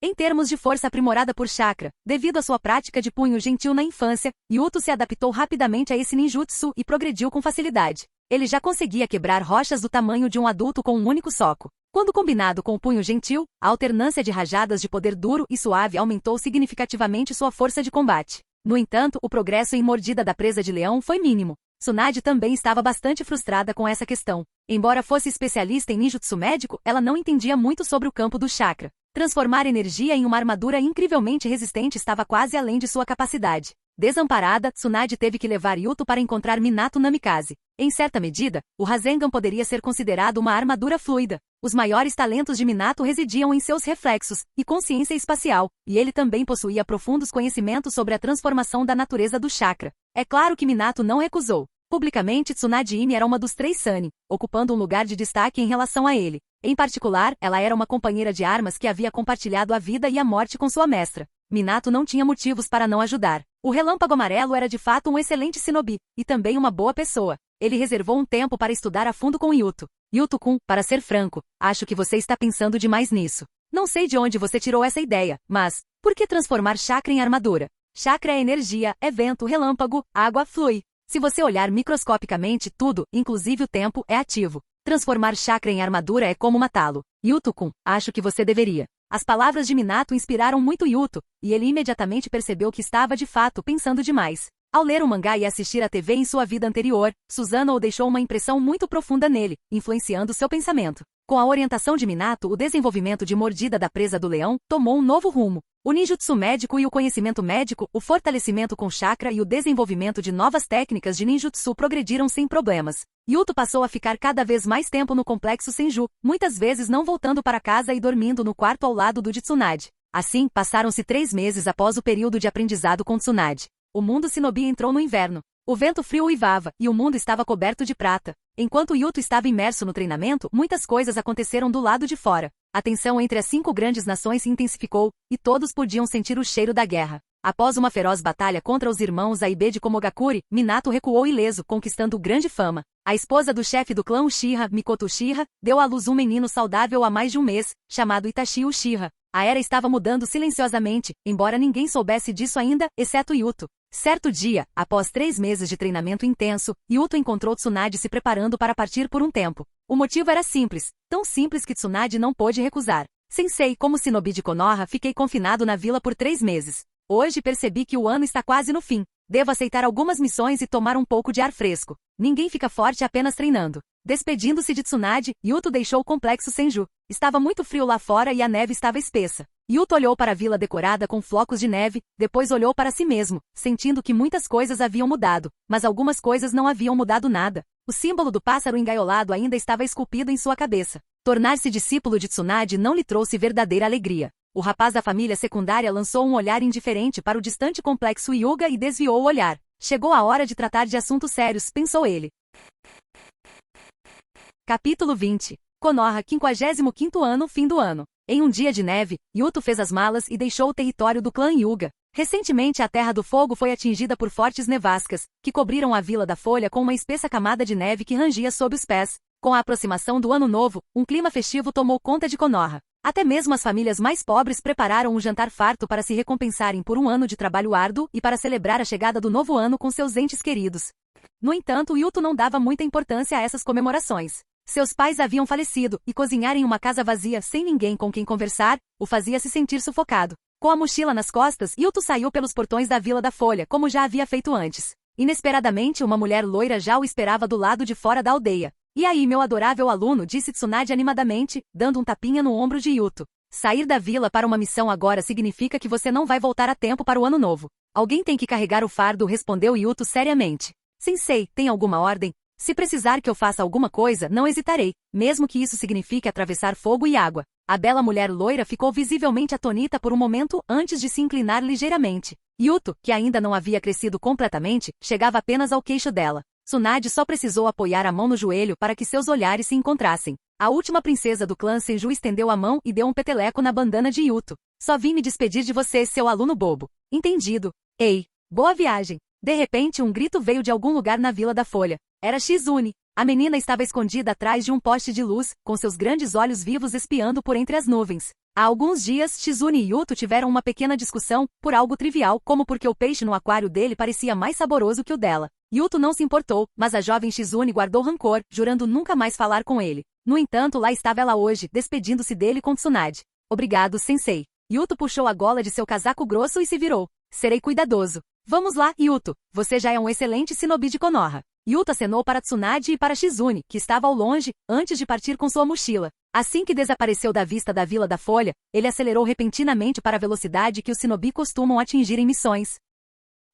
Em termos de força aprimorada por chakra, devido à sua prática de punho gentil na infância, Yuto se adaptou rapidamente a esse ninjutsu e progrediu com facilidade. Ele já conseguia quebrar rochas do tamanho de um adulto com um único soco. Quando combinado com o punho gentil, a alternância de rajadas de poder duro e suave aumentou significativamente sua força de combate. No entanto, o progresso em mordida da presa de leão foi mínimo. Tsunade também estava bastante frustrada com essa questão. Embora fosse especialista em ninjutsu médico, ela não entendia muito sobre o campo do chakra. Transformar energia em uma armadura incrivelmente resistente estava quase além de sua capacidade. Desamparada, Tsunade teve que levar Yuto para encontrar Minato Namikaze. Em certa medida, o Rasengan poderia ser considerado uma armadura fluida. Os maiores talentos de Minato residiam em seus reflexos e consciência espacial, e ele também possuía profundos conhecimentos sobre a transformação da natureza do chakra. É claro que Minato não recusou. Publicamente, Tsunade Imi era uma dos 3 Sannin, ocupando um lugar de destaque em relação a ele. Em particular, ela era uma companheira de armas que havia compartilhado a vida e a morte com sua mestra. Minato não tinha motivos para não ajudar. O Relâmpago Amarelo era de fato um excelente shinobi, e também uma boa pessoa. Ele reservou um tempo para estudar a fundo com Yuto. Yuto-kun, para ser franco, acho que você está pensando demais nisso. Não sei de onde você tirou essa ideia, mas por que transformar chakra em armadura? Chakra é energia, é vento, relâmpago, água, flui. Se você olhar microscopicamente, tudo, inclusive o tempo, é ativo. Transformar chakra em armadura é como matá-lo. Yuto-kun, acho que você deveria. As palavras de Minato inspiraram muito Yuto, e ele imediatamente percebeu que estava de fato pensando demais. Ao ler um mangá e assistir à TV em sua vida anterior, Susanoo deixou uma impressão muito profunda nele, influenciando seu pensamento. Com a orientação de Minato, o desenvolvimento de mordida da presa do leão tomou um novo rumo. O ninjutsu médico e o conhecimento médico, o fortalecimento com chakra e o desenvolvimento de novas técnicas de ninjutsu progrediram sem problemas. Yuto passou a ficar cada vez mais tempo no complexo Senju, muitas vezes não voltando para casa e dormindo no quarto ao lado do de Tsunade. Assim, passaram-se 3 meses após o período de aprendizado com Tsunade. O mundo shinobi entrou no inverno. O vento frio uivava, e o mundo estava coberto de prata. Enquanto Yuto estava imerso no treinamento, muitas coisas aconteceram do lado de fora. A tensão entre as 5 grandes nações se intensificou, e todos podiam sentir o cheiro da guerra. Após uma feroz batalha contra os irmãos Aibe de Komogakure, Minato recuou ileso, conquistando grande fama. A esposa do chefe do clã Uchiha, Mikoto Uchiha, deu à luz um menino saudável há mais de um mês, chamado Itachi Uchiha. A era estava mudando silenciosamente, embora ninguém soubesse disso ainda, exceto Yuto. Certo dia, após 3 meses de treinamento intenso, Yuto encontrou Tsunade se preparando para partir por um tempo. O motivo era simples, tão simples que Tsunade não pôde recusar. Sensei, como shinobi de Konoha, fiquei confinado na vila por 3 meses. Hoje percebi que o ano está quase no fim. Devo aceitar algumas missões e tomar um pouco de ar fresco. Ninguém fica forte apenas treinando. Despedindo-se de Tsunade, Yuto deixou o complexo Senju. Estava muito frio lá fora e a neve estava espessa. Yuto olhou para a vila decorada com flocos de neve, depois olhou para si mesmo, sentindo que muitas coisas haviam mudado, mas algumas coisas não haviam mudado nada. O símbolo do pássaro engaiolado ainda estava esculpido em sua cabeça. Tornar-se discípulo de Tsunade não lhe trouxe verdadeira alegria. O rapaz da família secundária lançou um olhar indiferente para o distante complexo Hyuga e desviou o olhar. Chegou a hora de tratar de assuntos sérios, pensou ele. Capítulo 20. Konoha, 55º ano, fim do ano. Em um dia de neve, Yuto fez as malas e deixou o território do clã Hyuga. Recentemente a Terra do Fogo foi atingida por fortes nevascas, que cobriram a Vila da Folha com uma espessa camada de neve que rangia sob os pés. Com a aproximação do Ano Novo, um clima festivo tomou conta de Konoha. Até mesmo as famílias mais pobres prepararam um jantar farto para se recompensarem por um ano de trabalho árduo e para celebrar a chegada do novo ano com seus entes queridos. No entanto, Yuto não dava muita importância a essas comemorações. Seus pais haviam falecido, e cozinhar em uma casa vazia sem ninguém com quem conversar, o fazia se sentir sufocado. Com a mochila nas costas, Yuto saiu pelos portões da Vila da Folha, como já havia feito antes. Inesperadamente, uma mulher loira já o esperava do lado de fora da aldeia. E aí, meu adorável aluno, disse Tsunade animadamente, dando um tapinha no ombro de Yuto. Sair da vila para uma missão agora significa que você não vai voltar a tempo para o ano novo. Alguém tem que carregar o fardo, respondeu Yuto seriamente. Sensei, tem alguma ordem? Se precisar que eu faça alguma coisa, não hesitarei, mesmo que isso signifique atravessar fogo e água. A bela mulher loira ficou visivelmente atonita por um momento antes de se inclinar ligeiramente. Yuto, que ainda não havia crescido completamente, chegava apenas ao queixo dela. Tsunade só precisou apoiar a mão no joelho para que seus olhares se encontrassem. A última princesa do clã Senju estendeu a mão e deu um peteleco na bandana de Yuto. Só vim me despedir de você, seu aluno bobo. Entendido. Ei, boa viagem. De repente um grito veio de algum lugar na Vila da Folha. Era Shizune. A menina estava escondida atrás de um poste de luz, com seus grandes olhos vivos espiando por entre as nuvens. Há alguns dias, Shizune e Yuto tiveram uma pequena discussão, por algo trivial, como porque o peixe no aquário dele parecia mais saboroso que o dela. Yuto não se importou, mas a jovem Shizune guardou rancor, jurando nunca mais falar com ele. No entanto, lá estava ela hoje, despedindo-se dele com Tsunade. Obrigado, sensei. Yuto puxou a gola de seu casaco grosso e se virou. Serei cuidadoso. Vamos lá, Yuto. Você já é um excelente shinobi de Konoha. Yuto acenou para Tsunade e para Shizune, que estava ao longe, antes de partir com sua mochila. Assim que desapareceu da vista da Vila da Folha, ele acelerou repentinamente para a velocidade que os shinobi costumam atingir em missões.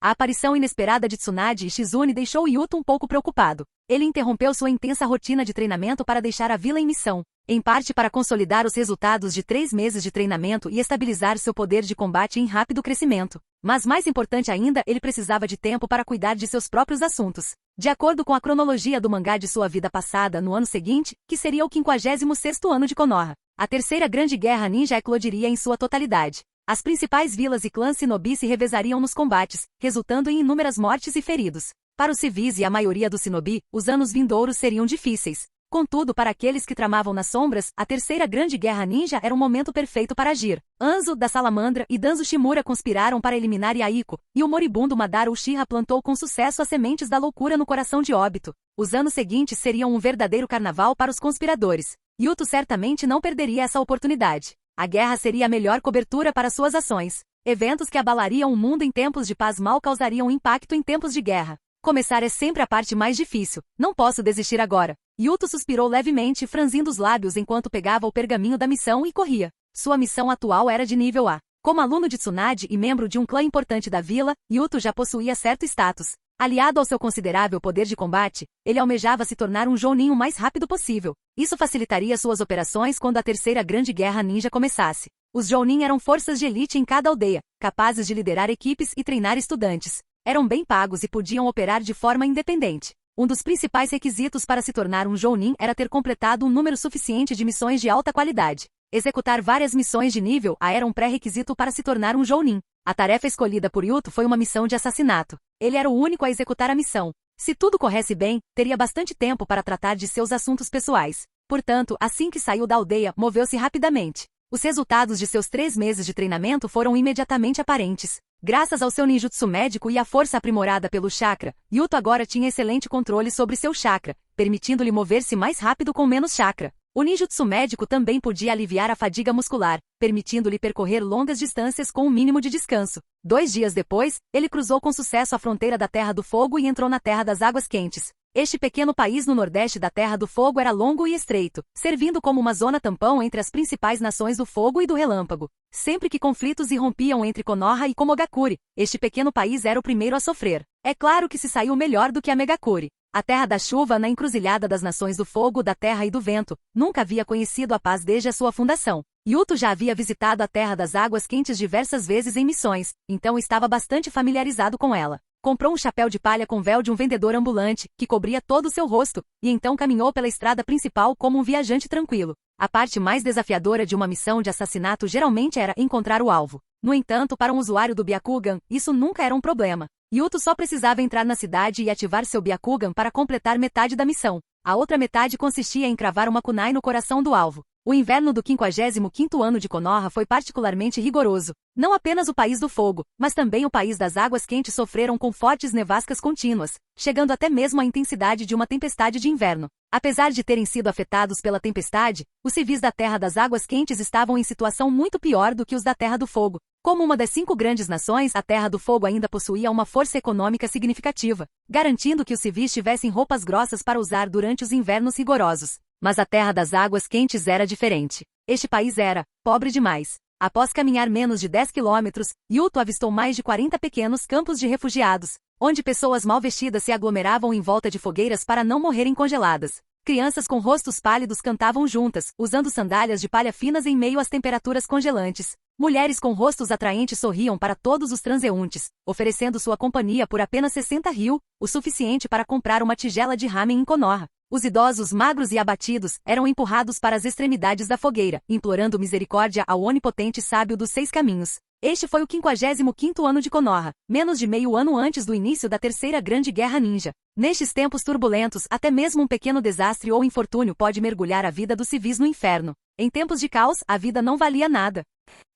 A aparição inesperada de Tsunade e Shizune deixou Yuto um pouco preocupado. Ele interrompeu sua intensa rotina de treinamento para deixar a vila em missão, em parte para consolidar os resultados de 3 meses de treinamento e estabilizar seu poder de combate em rápido crescimento. Mas mais importante ainda, ele precisava de tempo para cuidar de seus próprios assuntos. De acordo com a cronologia do mangá de sua vida passada no ano seguinte, que seria o 56º ano de Konoha, a terceira grande guerra ninja eclodiria em sua totalidade. As principais vilas e clãs shinobi se revezariam nos combates, resultando em inúmeras mortes e feridos. Para os civis e a maioria dos shinobi, os anos vindouros seriam difíceis. Contudo, para aqueles que tramavam nas sombras, a terceira grande guerra ninja era um momento perfeito para agir. Anzo, da Salamandra, e Danzo Shimura conspiraram para eliminar Yaiko, e o moribundo Madara Uchiha plantou com sucesso as sementes da loucura no coração de Obito. Os anos seguintes seriam um verdadeiro carnaval para os conspiradores. Yuto certamente não perderia essa oportunidade. A guerra seria a melhor cobertura para suas ações. Eventos que abalariam o mundo em tempos de paz mal causariam impacto em tempos de guerra. Começar é sempre a parte mais difícil. Não posso desistir agora. Yuto suspirou levemente, franzindo os lábios enquanto pegava o pergaminho da missão e corria. Sua missão atual era de nível A. Como aluno de Tsunade e membro de um clã importante da vila, Yuto já possuía certo status. Aliado ao seu considerável poder de combate, ele almejava se tornar um Jounin o mais rápido possível. Isso facilitaria suas operações quando a terceira grande guerra ninja começasse. Os Jounin eram forças de elite em cada aldeia, capazes de liderar equipes e treinar estudantes. Eram bem pagos e podiam operar de forma independente. Um dos principais requisitos para se tornar um Jounin era ter completado um número suficiente de missões de alta qualidade. Executar várias missões de nível A era um pré-requisito para se tornar um Jounin. A tarefa escolhida por Yuto foi uma missão de assassinato. Ele era o único a executar a missão. Se tudo corresse bem, teria bastante tempo para tratar de seus assuntos pessoais. Portanto, assim que saiu da aldeia, moveu-se rapidamente. Os resultados de seus 3 meses de treinamento foram imediatamente aparentes. Graças ao seu ninjutsu médico e à força aprimorada pelo chakra, Yuto agora tinha excelente controle sobre seu chakra, permitindo-lhe mover-se mais rápido com menos chakra. O ninjutsu médico também podia aliviar a fadiga muscular, permitindo-lhe percorrer longas distâncias com um mínimo de descanso. 2 dias depois, ele cruzou com sucesso a fronteira da Terra do Fogo e entrou na Terra das Águas Quentes. Este pequeno país no nordeste da Terra do Fogo era longo e estreito, servindo como uma zona tampão entre as principais nações do Fogo e do Relâmpago. Sempre que conflitos irrompiam entre Konoha e Komogakure, este pequeno país era o primeiro a sofrer. É claro que se saiu melhor do que a Megakure. A Terra da Chuva, na encruzilhada das nações do Fogo, da Terra e do Vento, nunca havia conhecido a paz desde a sua fundação. Yuto já havia visitado a Terra das Águas Quentes diversas vezes em missões, então estava bastante familiarizado com ela. Comprou um chapéu de palha com véu de um vendedor ambulante, que cobria todo o seu rosto, e então caminhou pela estrada principal como um viajante tranquilo. A parte mais desafiadora de uma missão de assassinato geralmente era encontrar o alvo. No entanto, para um usuário do Byakugan, isso nunca era um problema. Yuto só precisava entrar na cidade e ativar seu Byakugan para completar metade da missão. A outra metade consistia em cravar uma kunai no coração do alvo. O inverno do 55º ano de Konoha foi particularmente rigoroso. Não apenas o País do Fogo, mas também o País das Águas Quentes sofreram com fortes nevascas contínuas, chegando até mesmo à intensidade de uma tempestade de inverno. Apesar de terem sido afetados pela tempestade, os civis da Terra das Águas Quentes estavam em situação muito pior do que os da Terra do Fogo. Como uma das 5 grandes nações, a Terra do Fogo ainda possuía uma força econômica significativa, garantindo que os civis tivessem roupas grossas para usar durante os invernos rigorosos. Mas a Terra das Águas Quentes era diferente. Este país era pobre demais. Após caminhar menos de 10 quilômetros, Yuto avistou mais de 40 pequenos campos de refugiados, onde pessoas mal vestidas se aglomeravam em volta de fogueiras para não morrerem congeladas. Crianças com rostos pálidos cantavam juntas, usando sandálias de palha finas em meio às temperaturas congelantes. Mulheres com rostos atraentes sorriam para todos os transeuntes, oferecendo sua companhia por apenas 60 ryu, o suficiente para comprar uma tigela de ramen em Konoha. Os idosos magros e abatidos eram empurrados para as extremidades da fogueira, implorando misericórdia ao onipotente sábio dos 6 caminhos. Este foi o 55º ano de Konoha, menos de meio ano antes do início da Terceira Grande Guerra Ninja. Nestes tempos turbulentos, até mesmo um pequeno desastre ou infortúnio pode mergulhar a vida dos civis no inferno. Em tempos de caos, a vida não valia nada.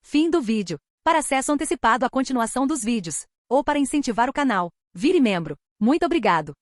Fim do vídeo. Para acesso antecipado à continuação dos vídeos, ou para incentivar o canal, vire membro. Muito obrigado.